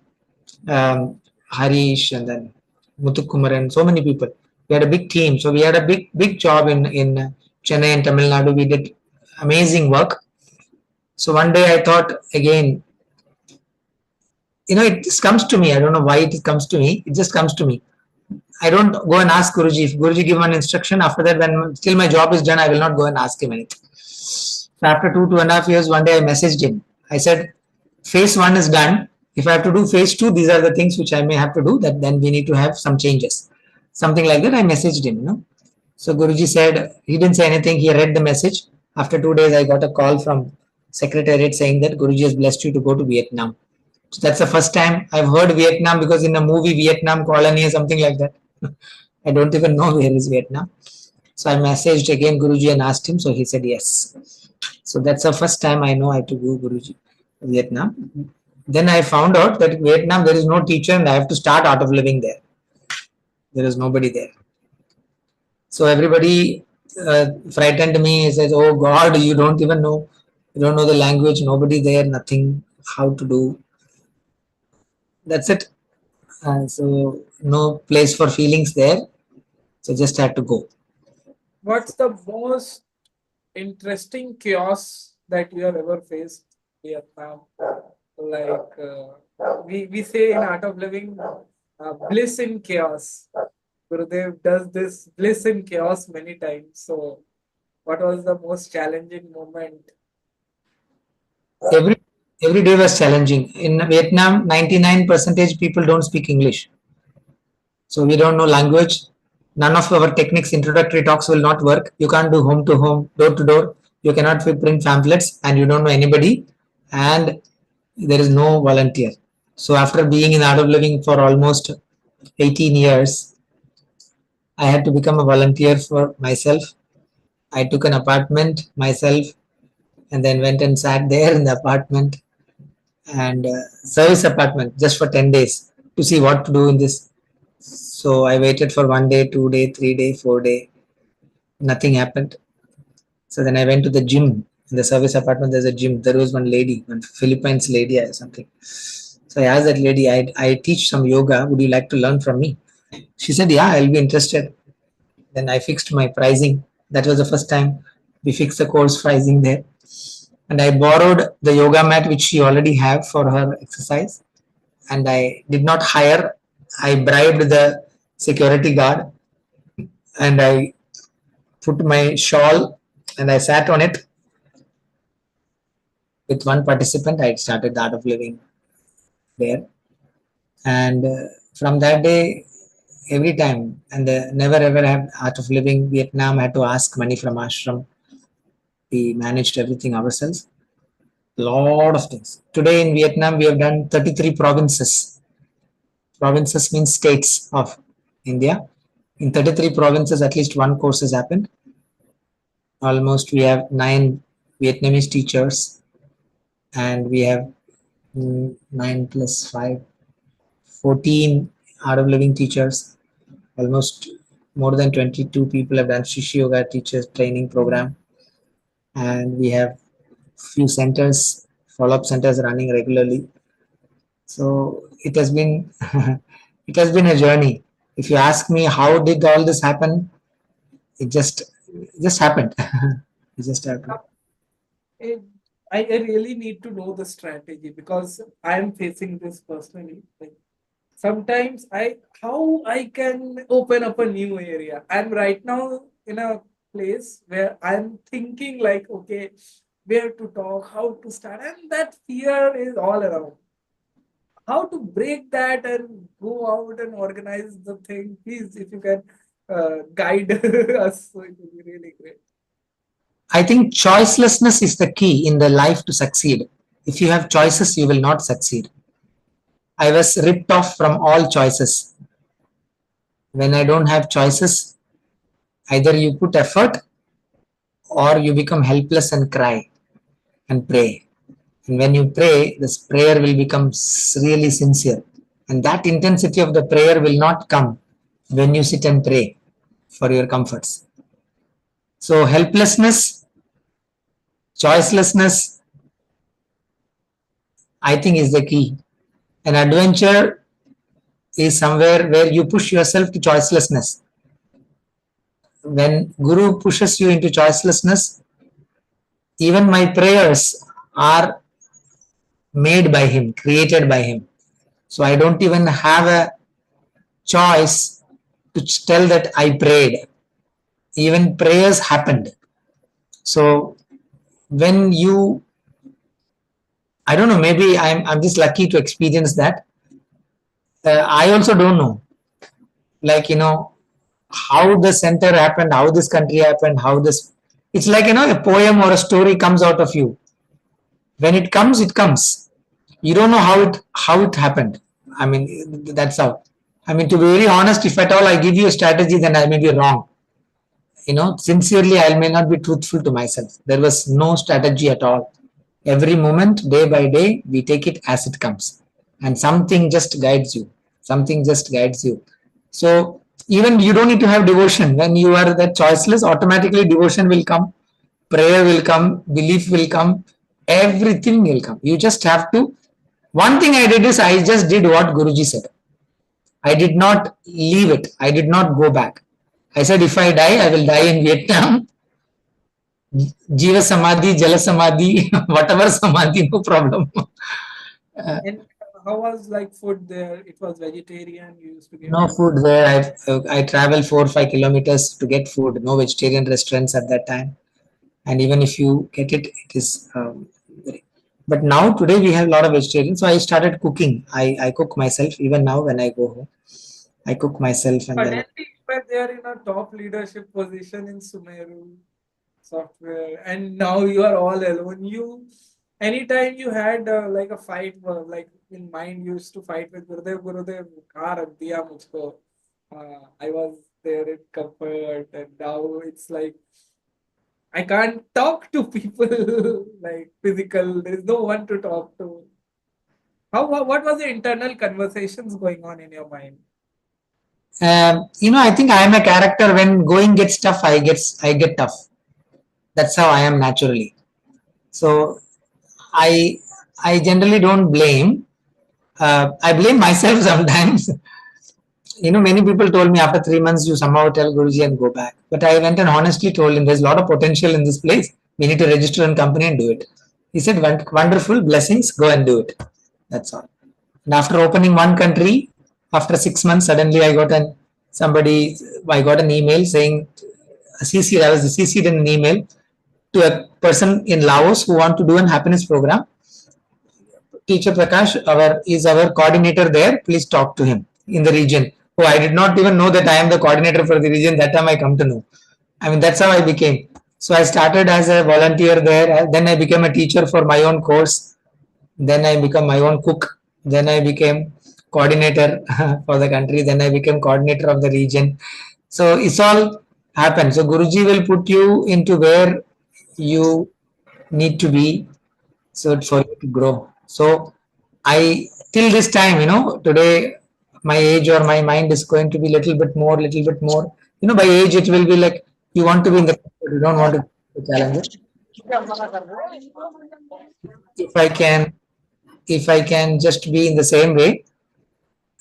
Harish and then Muthukumar and so many people. We had a big team. So we had a big job in Chennai and Tamil Nadu. We did amazing work. So one day I thought again, it just comes to me. I don't know why it comes to me. It just comes to me. I don't go and ask Guruji. If Guruji give one instruction, after that, when still my job is done, I will not go and ask him anything. So after 2.5 years, one day I messaged him. I said, phase 1 is done. If I have to do phase 2, these are the things which I may have to do. That then we need to have some changes. Something like that. I messaged him. So Guruji said, he didn't say anything. He read the message. After 2 days, I got a call from Secretariat saying that Guruji has blessed you to go to Vietnam. So that's the first time I've heard Vietnam, because in the movie Vietnam Colony or something like that. I don't even know where is Vietnam. So I messaged again Guruji and asked him. So he said yes. So that's the first time I know I had to go Guruji, Vietnam. Then I found out that Vietnam there is no teacher and I have to start art of living there. There is nobody there. So everybody frightened me. He says, oh God, you don't even know. You don't know the language. Nobody there. Nothing. How to do. That's it. So no place for feelings there. So just had to go. What's the most interesting chaos that you have ever faced in Vietnam? Like we say in Art of Living, bliss in chaos. Gurudev does this bliss in chaos many times. So, what was the most challenging moment? Every day was challenging. In Vietnam, 99% people don't speak English. So we don't know language. None of our techniques, introductory talks will not work. You can't do home to home, door to door. You cannot print pamphlets and you don't know anybody. And there is no volunteer. So after being in Art of Living for almost 18 years, I had to become a volunteer for myself. I took an apartment myself and then went and sat there in the apartment and service apartment just for 10 days to see what to do in this. So I waited for 1 day, 2 day, 3 day, 4 day. Nothing happened. So then I went to the gym. In the service apartment, there's a gym. There was one lady, one Philippines lady or something. So I asked that lady, I teach some yoga. Would you like to learn from me? She said, yeah, I'll be interested. Then I fixed my pricing. That was the first time we fixed the course pricing there. And I borrowed the yoga mat which she already have for her exercise. And I did not hire. I bribed the security guard and I put my shawl and I sat on it. With one participant, I started the Art of Living there. And from that day, every time, and never ever have Art of Living Vietnam had to ask money from ashram. We managed everything ourselves. Lot of things. Today in Vietnam, we have done 33 provinces. Provinces means states of India. In 33 provinces, at least one course has happened. Almost we have 9 Vietnamese teachers, and we have 9 plus 5, 14 art of living teachers. Almost more than 22 people have done Shishi Yoga teachers training program, and we have few centers, follow-up centers running regularly. So it has been it has been a journey. If you ask me how did all this happen, it just happened. It just happened. It, I really need to know the strategy because I am facing this personally. Like sometimes how I can open up a new area. I'm right now in a place where I'm thinking like, okay, where to talk, how to start, and that fear is all around. How to break that and go out and organize the thing? Please, if you can guide us, so it will be really great. I think choicelessness is the key in the life to succeed. If you have choices, you will not succeed. I was ripped off from all choices. When I don't have choices, either you put effort or you become helpless and cry and pray. And when you pray, this prayer will become really sincere. And that intensity of the prayer will not come when you sit and pray for your comforts. So, helplessness, choicelessness, I think is the key. An adventure is somewhere where you push yourself to choicelessness. When Guru pushes you into choicelessness, even my prayers are made by him, created by him. So I don't even have a choice to tell that I prayed. Even prayers happened. So when you, I don't know, maybe I'm just lucky to experience that. I also don't know, like, how the center happened, how this country happened, how this, it's like, a poem or a story comes out of you. When it comes, it comes. You don't know how it happened. I mean, that's how. I mean, to be very honest, if at all I give you a strategy, then I may be wrong. Sincerely, I may not be truthful to myself. There was no strategy at all. Every moment, day by day, we take it as it comes. And something just guides you. Something just guides you. So, even you don't need to have devotion. When you are that choiceless, automatically devotion will come, prayer will come, belief will come, everything will come. You just have to. One thing I did is I just did what Guruji said. I did not leave it. I did not go back. I said, if I die, I will die in Vietnam. Jiva Samadhi, Jala Samadhi, whatever Samadhi, no problem. And how was like food there? It was vegetarian. You used to get. No food there. I travel 4 or 5 kilometers to get food. No vegetarian restaurants at that time. And even if you get it, it is. But now today we have a lot of vegetarian. So I started cooking. I cook myself even now when I go home. I cook myself and then. Suddenly, you were there in a top leadership position in Sumeru software, and now you are all alone. Anytime you had like a fight, like in mind, you used to fight with Gurudev. Gurudev, kar rakh diya mujhko. I was there in comfort, and now it's like I can't talk to people like physical. There is no one to talk to. What was the internal conversations going on in your mind? I think I am a character. When going gets tough, I get tough. That's how I am naturally. So I I generally don't blame. I blame myself sometimes. Many people told me after 3 months you somehow tell Guruji and go back. But I went and honestly told him there's a lot of potential in this place. We need to register a company and do it. He said, wonderful, blessings, go and do it. That's all. And after opening one country, after 6 months, suddenly I got an email saying, I was CC'd in an email to a person in Laos who want to do an happiness program. Teacher Prakash is our coordinator there. Please talk to him in the region. Oh, I did not even know that I am the coordinator for the region. That time I come to know. I mean, that's how I became. So I started as a volunteer there. Then I became a teacher for my own course. Then I became my own cook. Then I became coordinator for the country. Then I became coordinator of the region. So it's all happened. So Guruji will put you into where you need to be, so for you to grow. So I till this time, today my age or my mind is going to be little bit more. By age it will be like you want to be in the comfort, you don't want to be the challenges. If I can, if I can just be in the same way,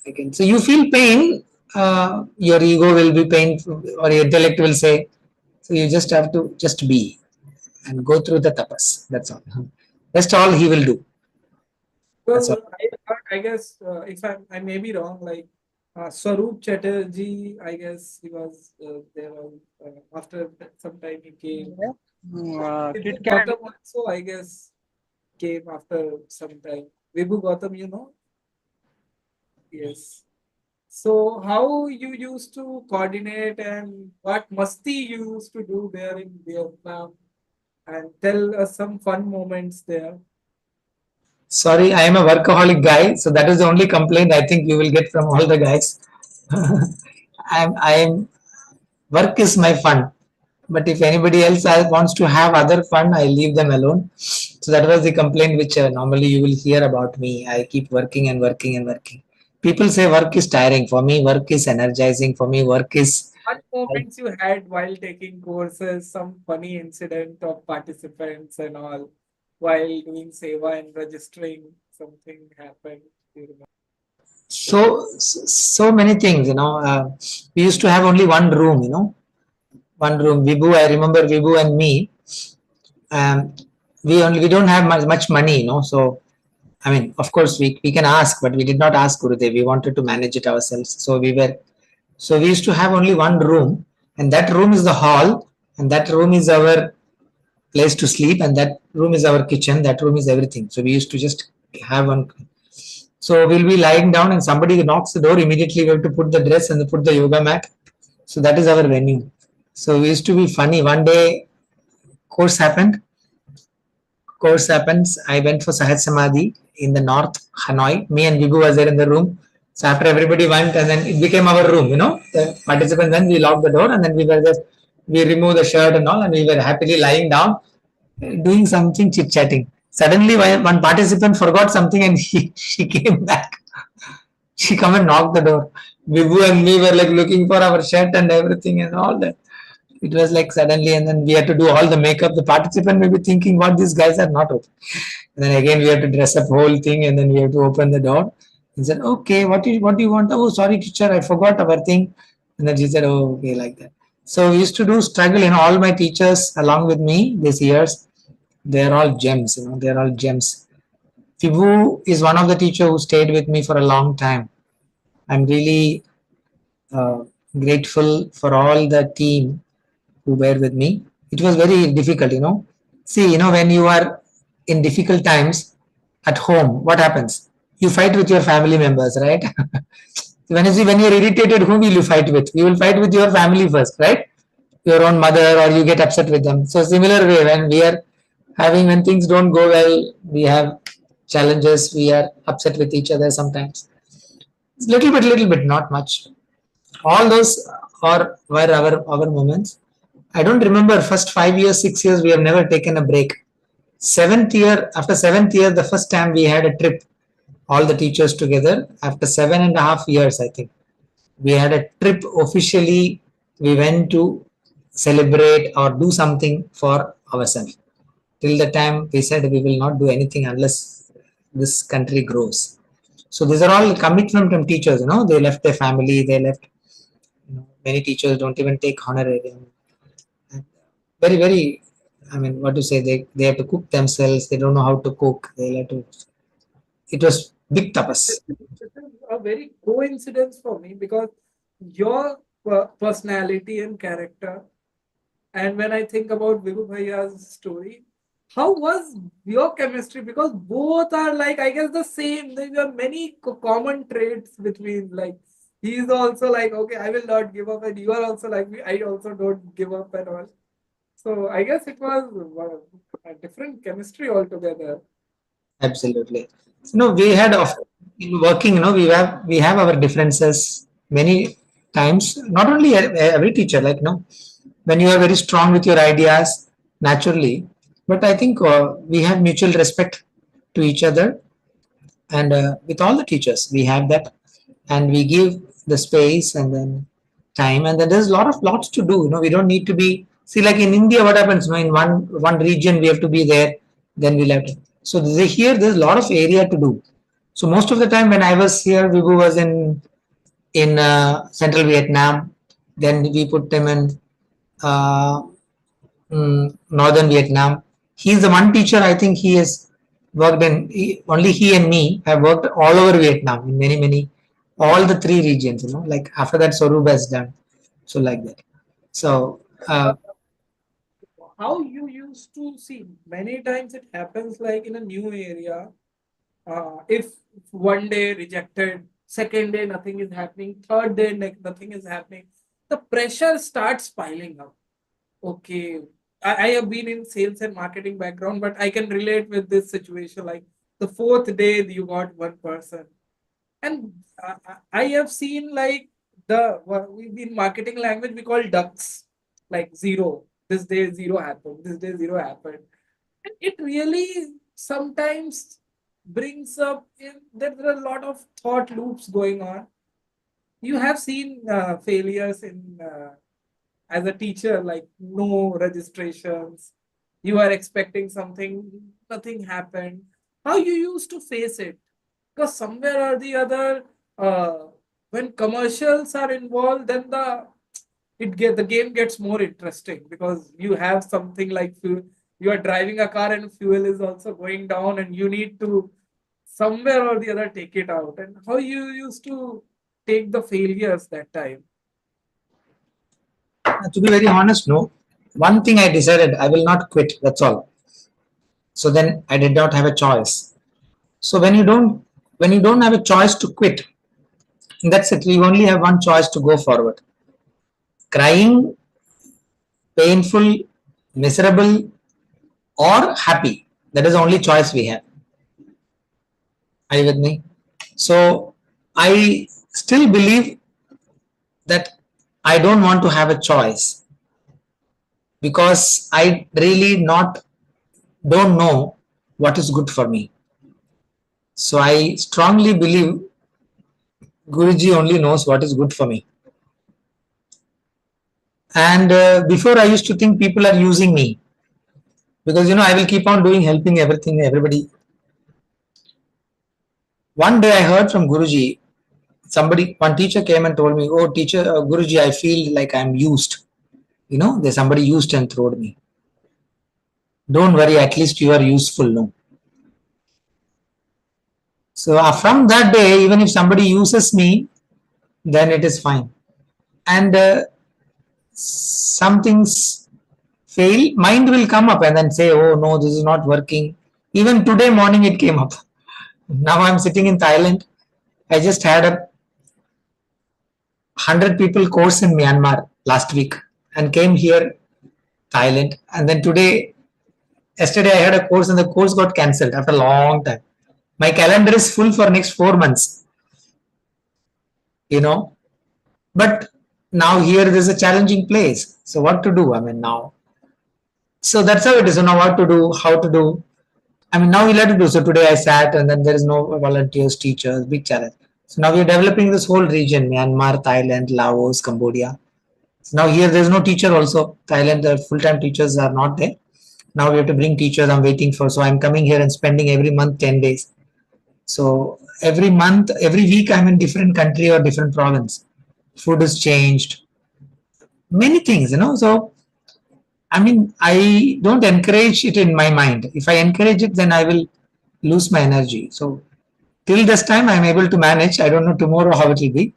I can. So you feel pain, your ego will be painful, or your intellect will say. So you just have to just be and go through the tapas. That's all. That's all he will do. That's all. Well, I guess if I may be wrong, like Swaroop Chatterjee, I guess he was there after some time he came. Kit Vibhu Kat. Gautam also, I guess, came after some time. Vibhu Gautam, Yes. So how you used to coordinate and what masti you used to do there in Vietnam, and tell us some fun moments there. Sorry, I am a workaholic guy, so that is the only complaint I think you will get from all the guys. I'm work is my fun, but if anybody else wants to have other fun, I leave them alone. So that was the complaint which normally you will hear about me. I keep working and working and working. People say work is tiring. For me, work is energizing. For me, work is What moments you had while taking courses, some funny incident of participants and all, while doing seva and registering, something happened. Do you remember? so many things. We used to have only one room. One room. Vibhu, I remember Vibhu and me. Um, we don't have much money. So I mean, of course, we can ask, but we did not ask Gurudev. We wanted to manage it ourselves. So we used to have only one room, and that room is the hall, and that room is our place to sleep, and that room is our kitchen. That room is everything. So we used to just have one. So we'll be lying down, and somebody knocks the door. Immediately, we have to put the dress and put the yoga mat. So that is our venue. So we used to be funny. One day, course happened. Course happens. I went for Sahasranaam in the north, Hanoi. Me and Vibhu was there in the room. So after everybody went, and then it became our room, The participants, then we locked the door, and then we removed the shirt and all, and we were happily lying down, doing something, chit chatting. Suddenly, one participant forgot something, and she came back. She come and knocked the door. Vibhu and me were like looking for our shirt and everything and all that. It was like suddenly, and then we had to do all the makeup. The participant may be thinking, what these guys are not open. And then again, we have to dress up whole thing, and then we have to open the door. And said, okay, what do you want? Oh, sorry, teacher, I forgot our thing. And then she said, oh, okay, like that. So we used to do struggle. All my teachers along with me these years, they're all gems. They're all gems. Tibu is one of the teacher who stayed with me for a long time. I'm really uh, grateful for all the team who were with me. It was very difficult. See, when you are in difficult times at home, what happens? You fight with your family members, right? When you're irritated, whom will you fight with? You will fight with your family first, right? Your own mother, or you get upset with them. So similar way, when things don't go well, we have challenges. We are upset with each other sometimes. Little bit, not much. All those were our moments. I don't remember first 5 years, 6 years. We have never taken a break. Seventh year, after seventh year, the first time we had a trip, all the teachers together. After 7.5 years, I think we had a trip officially. We went to celebrate or do something for ourselves. Till the time we said we will not do anything unless this country grows. So these are all commitment from teachers. They left their family. They left. Many teachers don't even take honorarium. Very, very. I mean, what to say? They have to cook themselves. They don't know how to cook. They have to. It was big tapas. This is a very coincidence for me because your personality and character, and when I think about Vibhu Bhaiya's story, how was your chemistry? Because both are like, I guess, the same. There are many common traits between, like, he is also like, okay, I will not give up, and you are also like me, I also don't give up and all. So I guess it was a different chemistry altogether. Absolutely. So, we had of in working, we have our differences many times. Not only every teacher, like when you are very strong with your ideas, naturally. But I think we have mutual respect to each other, and with all the teachers, we have that, and we give the space and then time, and then there's a lots to do. We don't need to be see like in India. What happens? In one region we have to be there, then we'll have to. So here there's a lot of area to do. So most of the time when I was here, Vibhu was in central Vietnam. Then we put him in uh, northern Vietnam. He's the one teacher I think he has worked in. Only he and me have worked all over Vietnam in many all the three regions. Like after that, Sorup has done. So like that. So How you used to see many times it happens like in a new area. If one day rejected, second day nothing is happening, third day nothing is happening, the pressure starts piling up. Okay, I have been in sales and marketing background, but I can relate with this situation. Like the fourth day, you got one person, and I have seen like the what we in marketing language we call ducks, like zero. This day zero happened. This day zero happened, and it really sometimes brings up in there are a lot of thought loops going on. You have seen failures in as a teacher, like no registrations, you are expecting something, nothing happened. How you used to face it? Because somewhere or the other, uh, when commercials are involved, then the game gets more interesting because you have something like fuel. You are driving a car and fuel is also going down, and you need to somewhere or the other take it out. And how you used to take the failures that time? to be very honest, no. One thing I decided, I will not quit. That's all. So then I did not have a choice. So when you don't have a choice to quit, that's it. You only have one choice to go forward. Crying, painful, miserable, or happy. That is the only choice we have. Are you with me? So I still believe that I don't want to have a choice because I really not don't know what is good for me. So I strongly believe Guruji only knows what is good for me. And before I used to think people are using me because I will keep on doing helping everything everybody. One day I heard from Guruji, one teacher came and told me, "Oh, teacher, Guruji, I feel like I'm used. There's somebody used and throwed me. Don't worry, at least you are useful, no." So from that day, even if somebody uses me, then it is fine. And some things fail, mind will come up and then say, "Oh no, this is not working." Even today morning it came up. Now I'm sitting in Thailand. I just had a 100 people course in Myanmar last week and came here, Thailand. And then yesterday I had a course and the course got cancelled after a long time. My calendar is full for next 4 months, you know. But now here is a challenging place. So what to do? I mean now. So that's how it is. So now what to do, how to do. I mean now we'll have to do. So today I sat and then there is no volunteers, teachers, big challenge. So now we're developing this whole region, Myanmar, Thailand, Laos, Cambodia. So now here there's no teacher also. Thailand, the full-time teachers are not there. Now we have to bring teachers. I'm waiting for. So I'm coming here and spending every month 10 days. So every month, every week, I'm in different country or different province. Food is changed, many things. So I mean, I don't encourage it in my mind. If I encourage it, then I will lose my energy. So till this time, I'm able to manage. I don't know tomorrow how it will be.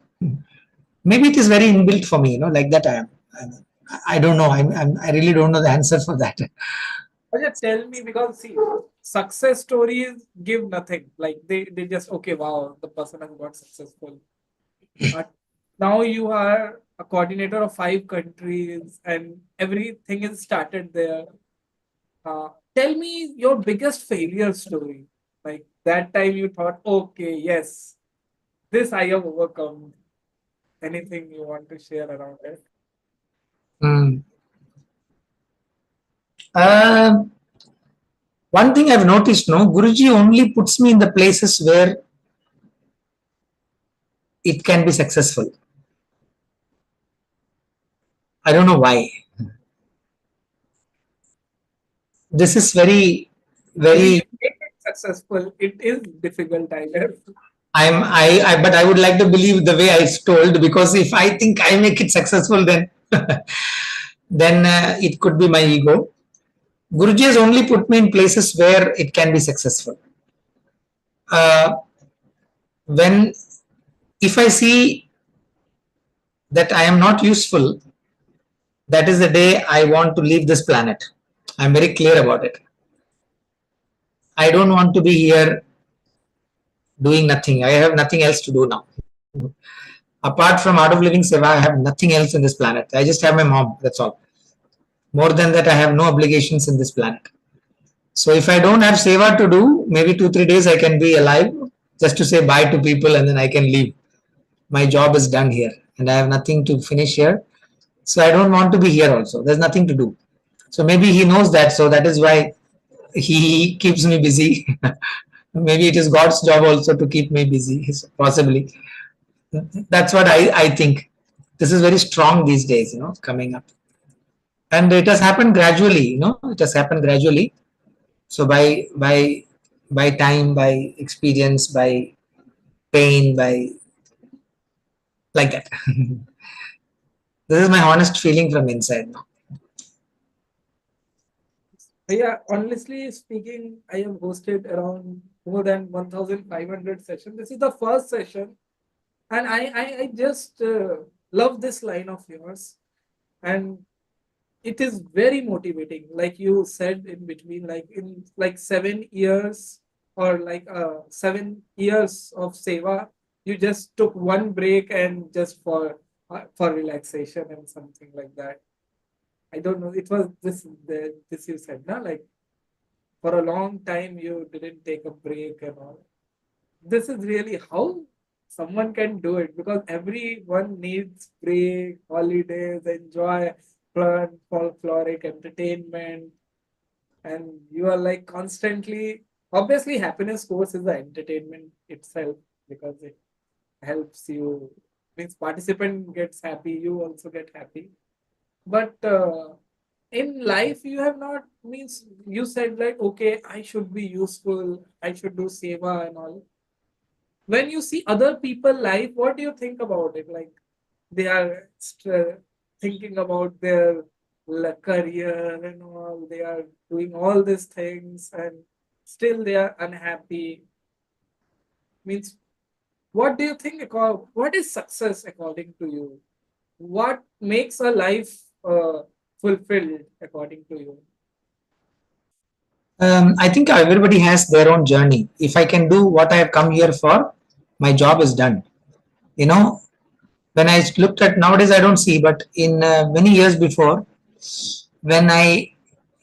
Maybe it is very inbuilt for me. Like that I am. I don't know. I really don't know the answer for that. Oh, yeah, tell me because see, success stories give nothing. Like they just okay, wow, the person has got successful. But now you are a coordinator of 5 countries, and everything is started there. Tell me your biggest failure story. Like that time you thought, okay, yes, this I have overcome. Anything you want to share around it? Mm. Uh, One thing I've noticed, no, Guruji only puts me in the places where it can be successful. I don't know why. This is very, Maybe very. you make it successful. It is difficult, I guess. But I would like to believe the way I told, because if I think I make it successful, then it could be my ego. Guruji has only put me in places where it can be successful. Uh, when if I see that I am not useful, that is the day I want to leave this planet. I'm very clear about it. I don't want to be here doing nothing. I have nothing else to do now. Apart from Art of Living Seva, I have nothing else in this planet. I just have my mom. That's all. More than that, I have no obligations in this planet. So if I don't have seva to do, maybe 2-3 days I can be alive just to say bye to people and then I can leave. My job is done here and I have nothing to finish here. So I don't want to be here also. There's nothing to do. So maybe he knows that. So that is why he keeps me busy. Maybe it is God's job also to keep me busy, possibly. That's what I think. This is very strong these days, coming up. And it has happened gradually, it has happened gradually. So by time, by experience, by pain, by like that. This is my honest feeling from inside now. Yeah, honestly speaking, I have hosted around more than 1,500 sessions. This is the first session, and I just love this line of yours, and it is very motivating. Like you said in between, like in like 7 years or like 7 years of seva, you just took one break and just for relaxation and something like that. I don't know. It was this you said, na? Like for a long time you didn't take a break and all. This is really how someone can do it, because everyone needs break, holidays, enjoy fun, folkloric entertainment, and you are like constantly. Obviously, happiness course is the entertainment itself, because it helps you. Means participant gets happy, you also get happy. But in life, you have not, means you said like, okay, I should be useful, I should do seva and all. When you see other people life, what do you think about it? Like they are thinking about their career and all, they are doing all these things and still they are unhappy. Means what do you think what is success according to you? What makes a life fulfilled according to you? I think everybody has their own journey. If I can do what I have come here for, my job is done. You know, when I looked at nowadays, I don't see, but in many years before, when I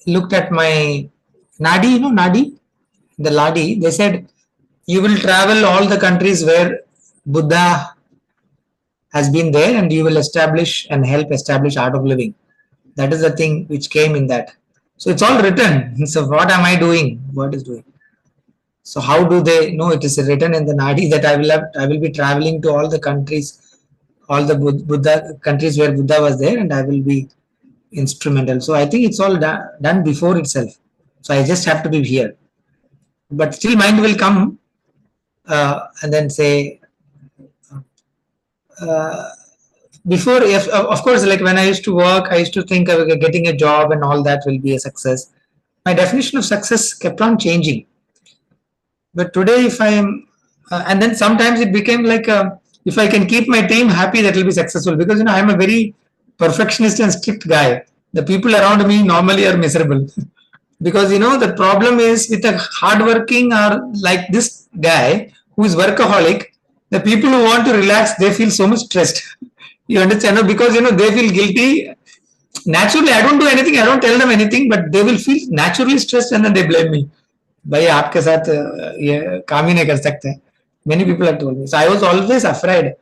looked at my Nadi, Nadi, the Ladi, they said, you will travel all the countries where Buddha has been there and you will establish and help establish art of living. That is the thing which came in that. So it's all written. So what am I doing? What is doing? So how do they know? It is written in the Nadi that I will be traveling to all the countries, all the Buddha countries where Buddha was there, and I will be instrumental. So I think it's all done before itself. So I just have to be here. But still, mind will come and then say, uh, before, if of course, like when I used to work, I used to think of getting a job and all that will be a success. My definition of success kept on changing. But today, if I am, and then sometimes it became like, if I can keep my team happy, that will be successful. Because I am a very perfectionist and strict guy. The people around me normally are miserable. Because the problem is with a hardworking or like this guy who is workaholic, the people who want to relax, they feel so much stressed. You understand? No? Because they feel guilty. Naturally, I don't do anything. I don't tell them anything, but they will feel naturally stressed and then they blame me. भाई आपके साथ ये काम ही नहीं कर सकते. Many people have told me. So I was always afraid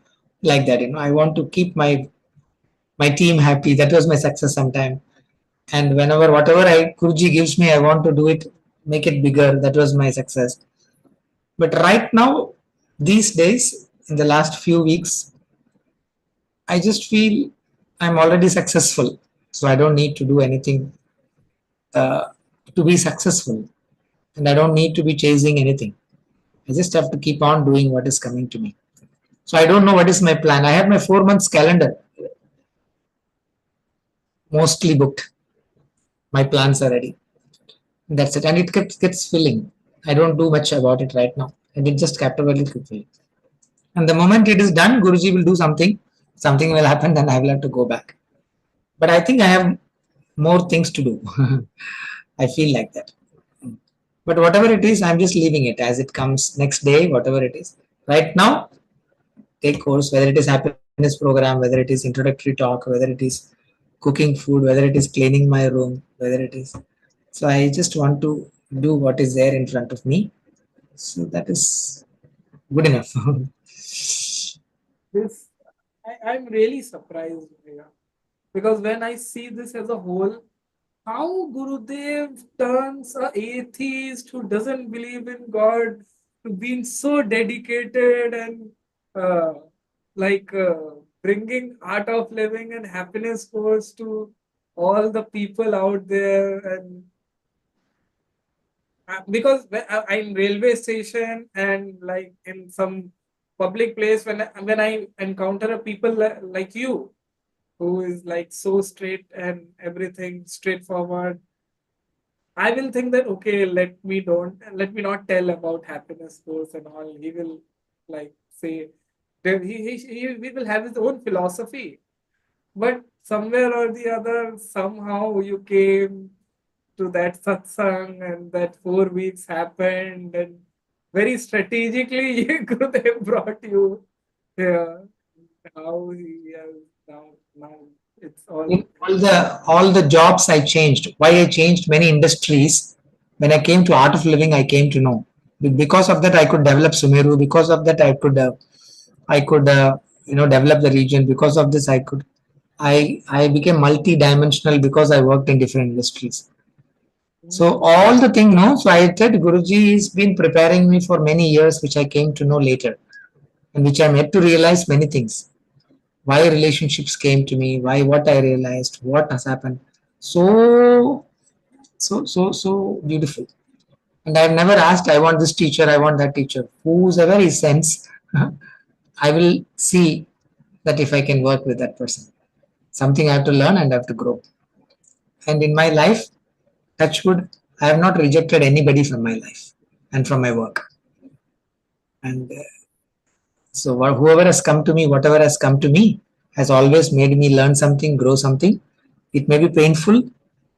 like that. I want to keep my team happy. That was my success sometime. And whenever whatever Guruji gives me, I want to do it, make it bigger. That was my success. But right now, these days, in the last few weeks, I just feel I'm already successful. So I don't need to do anything uh, to be successful. And I don't need to be chasing anything. I just have to keep on doing what is coming to me. So I don't know what is my plan. I have my 4 months calendar mostly booked. My plans are ready. That's it. And it gets filling. I don't do much about it right now. And it just captivates quickly. And the moment it is done, Guruji will do something. Something will happen, then I will have to go back. But I think I have more things to do. I feel like that. But whatever it is, I'm just leaving it as it comes next day, whatever it is. Right now, take course, whether it is happiness program, whether it is introductory talk, whether it is cooking food, whether it is cleaning my room, whether it is. So I just want to do what is there in front of me. So that is good enough. This I'm really surprised, Priya, because when I see this as a whole, how Gurudev turns a atheist who doesn't believe in God to being so dedicated and uh, like bringing art of living and happiness course to all the people out there. And because I'm in railway station and like in some public place, when I encounter a people like you who is like so straight and everything straightforward, I will think that okay, let me not tell about happiness course and all. He will like say that he will have his own philosophy. But somewhere or the other, somehow you came to that satsang and that 4 weeks happened, and very strategically Gurudev brought you here. How he has now it's all. all the jobs I changed, why I changed many industries. When I came to art of living, I came to know. Because of that, I could develop Sumeru. Because of that, I could develop the region. Because of this, I became multi-dimensional because I worked in different industries. So Mm, all the thing, no. So I said Guruji has been preparing me for many years, which I came to know later, and which I'm yet to realize many things. Why relationships came to me, why what I realized, what has happened. So so beautiful. And I've never asked, I want this teacher, I want that teacher. Whosoever he sends, I will see that if I can work with that person. Something I have to learn and I have to grow. And in my life, touchwood, I have not rejected anybody from my life and from my work. And so whoever has come to me, whatever has come to me, has always made me learn something, grow something. It may be painful,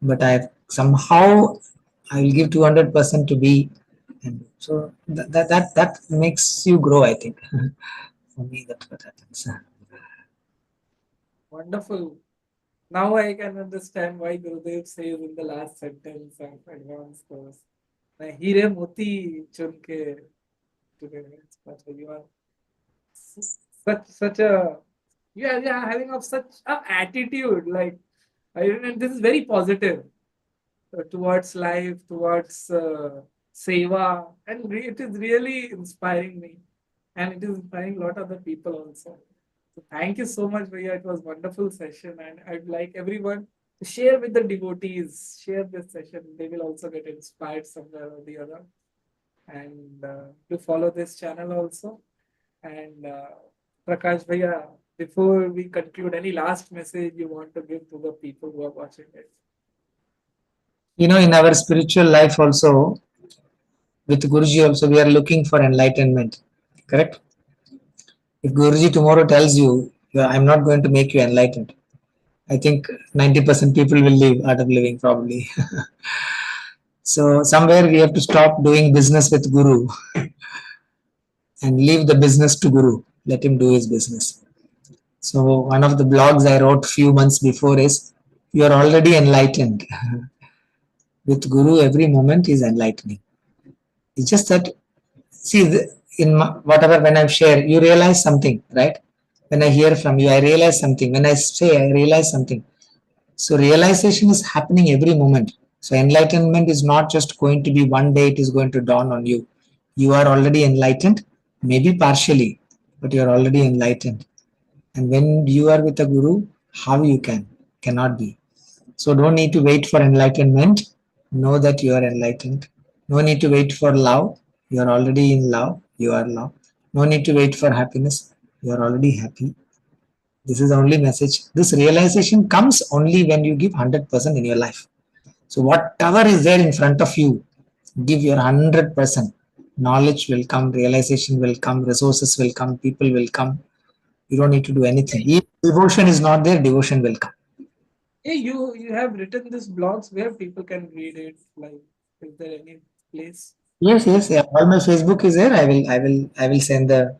but I will give 200% to be, and so that makes you grow. I think for me that's what happens. wonderful. Now I can understand why Gurudev says in the last sentence of advanced course, "मैं हीरे मोती चुन के तुम्हें मतलब you are such a you are having of such a attitude like and this is very positive towards life, towards seva, and it is really inspiring me, and it is inspiring a lot of the people also. So thank you so much, Bhaiya. It was wonderful session, and I'd like everyone to share with the devotees, share this session. They will also get inspired somewhere or the other, and to follow this channel also. And Prakash Bhaiya, before we conclude, any last message you want to give to the people who are watching it? In our spiritual life also, with Guruji also, we are looking for enlightenment. Correct? If Guruji tomorrow tells you, I'm not going to make you enlightened, I think 90% people will leave art of living probably. So somewhere we have to stop doing business with Guru and leave the business to Guru. Let him do his business. So one of the blogs I wrote few months before is, you are already enlightened. With Guru, every moment is enlightening. It's just that, see, whatever, when I share, you realize something, right? When I hear from you, I realize something. When I say, I realize something. So realization is happening every moment. So enlightenment is not just going to be one day it is going to dawn on you. You are already enlightened, maybe partially, but you are already enlightened. And when you are with a guru, how you cannot be. So don't need to wait for enlightenment. Know that you are enlightened. No need to wait for love. You are already in love. You are love. No need to wait for happiness. You are already happy. This is the only message. This realization comes only when you give 100% in your life. So whatever is there in front of you, give your 100%. Knowledge will come, realization will come, resources will come, people will come. You don't need to do anything. If devotion is not there, devotion will come. Hey, you have written these blogs where people can read it. Like, is there any place? Yes, yes, yeah. All my Facebook is there. I will send the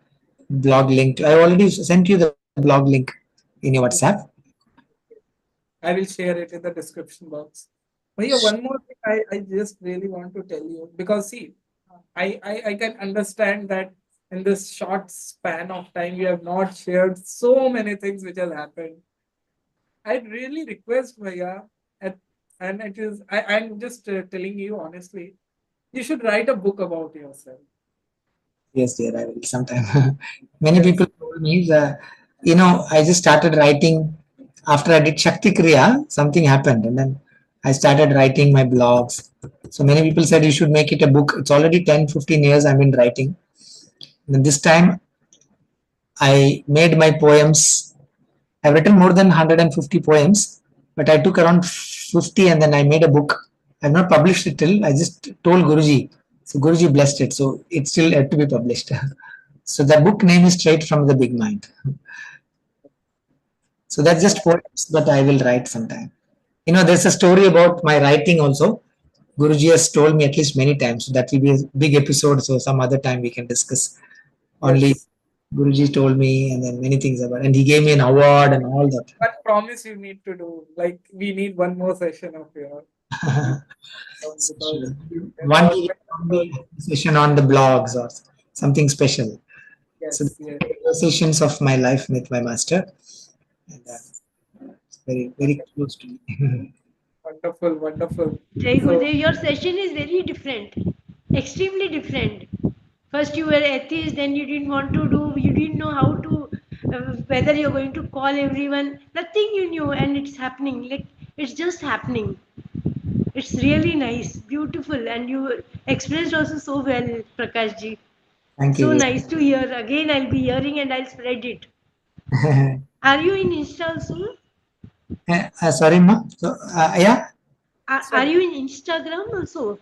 blog link. I already sent you the blog link in your WhatsApp. I will share it in the description box. But yeah, one more thing I just really want to tell you, because see, I can understand that in this short span of time you have not shared so many things which have happened. I'd really request Bhaiya, at, and I'm just telling you honestly, you should write a book about yourself. Yes, dear, I will sometime. Many Yes. people told me that, I just started writing after I did Shakti Kriya, something happened, and then I started writing my blogs. So many people said you should make it a book. It's already 10, 15 years I've been writing. And this time I made my poems. I've written more than 150 poems, but I took around 50 and then I made a book. I've not published it till. I just told Guruji. So Guruji blessed it. So it's still yet to be published. So the book name is Straight from the Big Mind. So that's just poems, but I will write sometime. There's a story about my writing also. Guruji has told me at least many times. So that will be a big episode. So some other time we can discuss. Only Yes. Guruji told me, and then many things about, and he gave me an award and all that. But promise you need to do. Like we need one more session of your because there One was day like only session on the blogs or something special. So yes, yes, the conversations of my life with my master, and it's very very close to me. wonderful, wonderful. Jai So Gurudev, your session is very different, extremely different. First you were atheist, then you didn't want to do, you didn't know how to, whether you're going to call everyone, nothing you knew, and it's happening. Like, it's just happening. It's really nice, beautiful, and you expressed also so well, Prakash ji. Thank So you. nice to hear. Again, I'll be hearing and I'll spread it. Are you in Insta also? Sorry, ma. So yeah, Are you in Instagram also?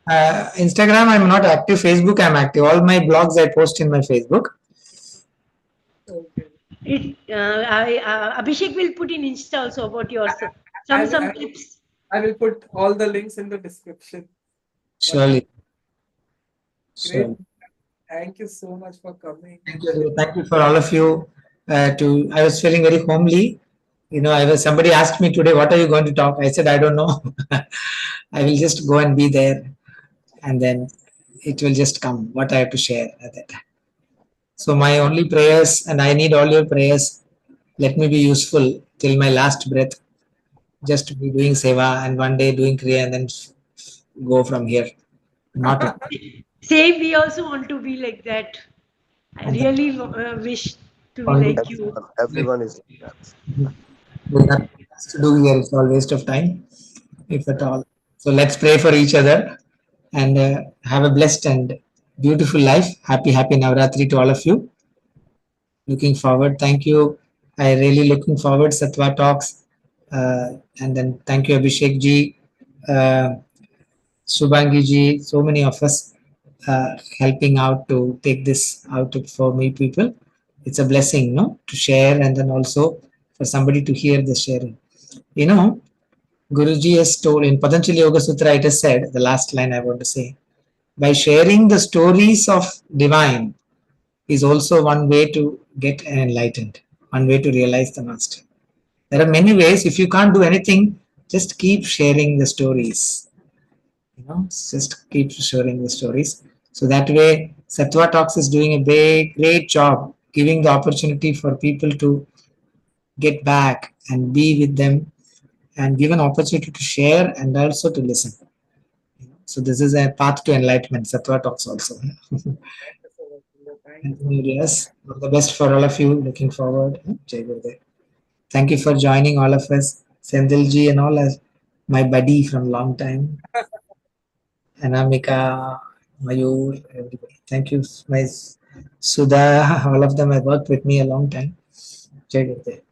Instagram I'm not active. Facebook I'm active. All my blogs I post in my Facebook. okay. Abhishek will put in Insta also about yours. I, Some I, clips. I will put all the links in the description. Wonderful. Surely, Great. surely. Thank you so much for coming Thank and you. sharing. Thank you for all of you. I was feeling very homely. Somebody asked me today, what are you going to talk? I said, I don't know. I will just go and be there, and then it will just come. What I have to share. So my only prayers, and I need all your prayers. Let me be useful till my last breath. Just to be doing seva and one day doing kriya and then go from here. Not Same, we also want to be like that. I and then really wish to be only like you. Everyone is like that. there's nothing else to do here. It's all waste of time, if at all. So let's pray for each other and have a blessed and beautiful life. Happy, happy Navratri to all of you. Looking forward. Thank you. I really looking forward Sattva talks. And then thank you Abhishek ji, Subhangi ji, so many of us helping out to take this out for me people. It's a blessing, no, to share and then also for somebody to hear the sharing. You know, Guruji has told in Patanjali Yoga Sutra, it is said, the last line I want to say, by sharing the stories of divine is also one way to get enlightened. one way to realize the master. There are many ways. If you can't do anything, just keep sharing the stories. Just keep sharing the stories. So that way, Sattva Talks is doing a great job giving the opportunity for people to get back and be with them and give an opportunity to share and also to listen. So this is a path to enlightenment. Sattva Talks also. Yes, all the best for all of you. Looking forward. Jai Gurudev. Thank you for joining all of us. Sendilji and all as my buddy from long time. Anamika, Mayur, everybody. Thank you, my Sudha, all of them have worked with me a long time. Jai Gurudev.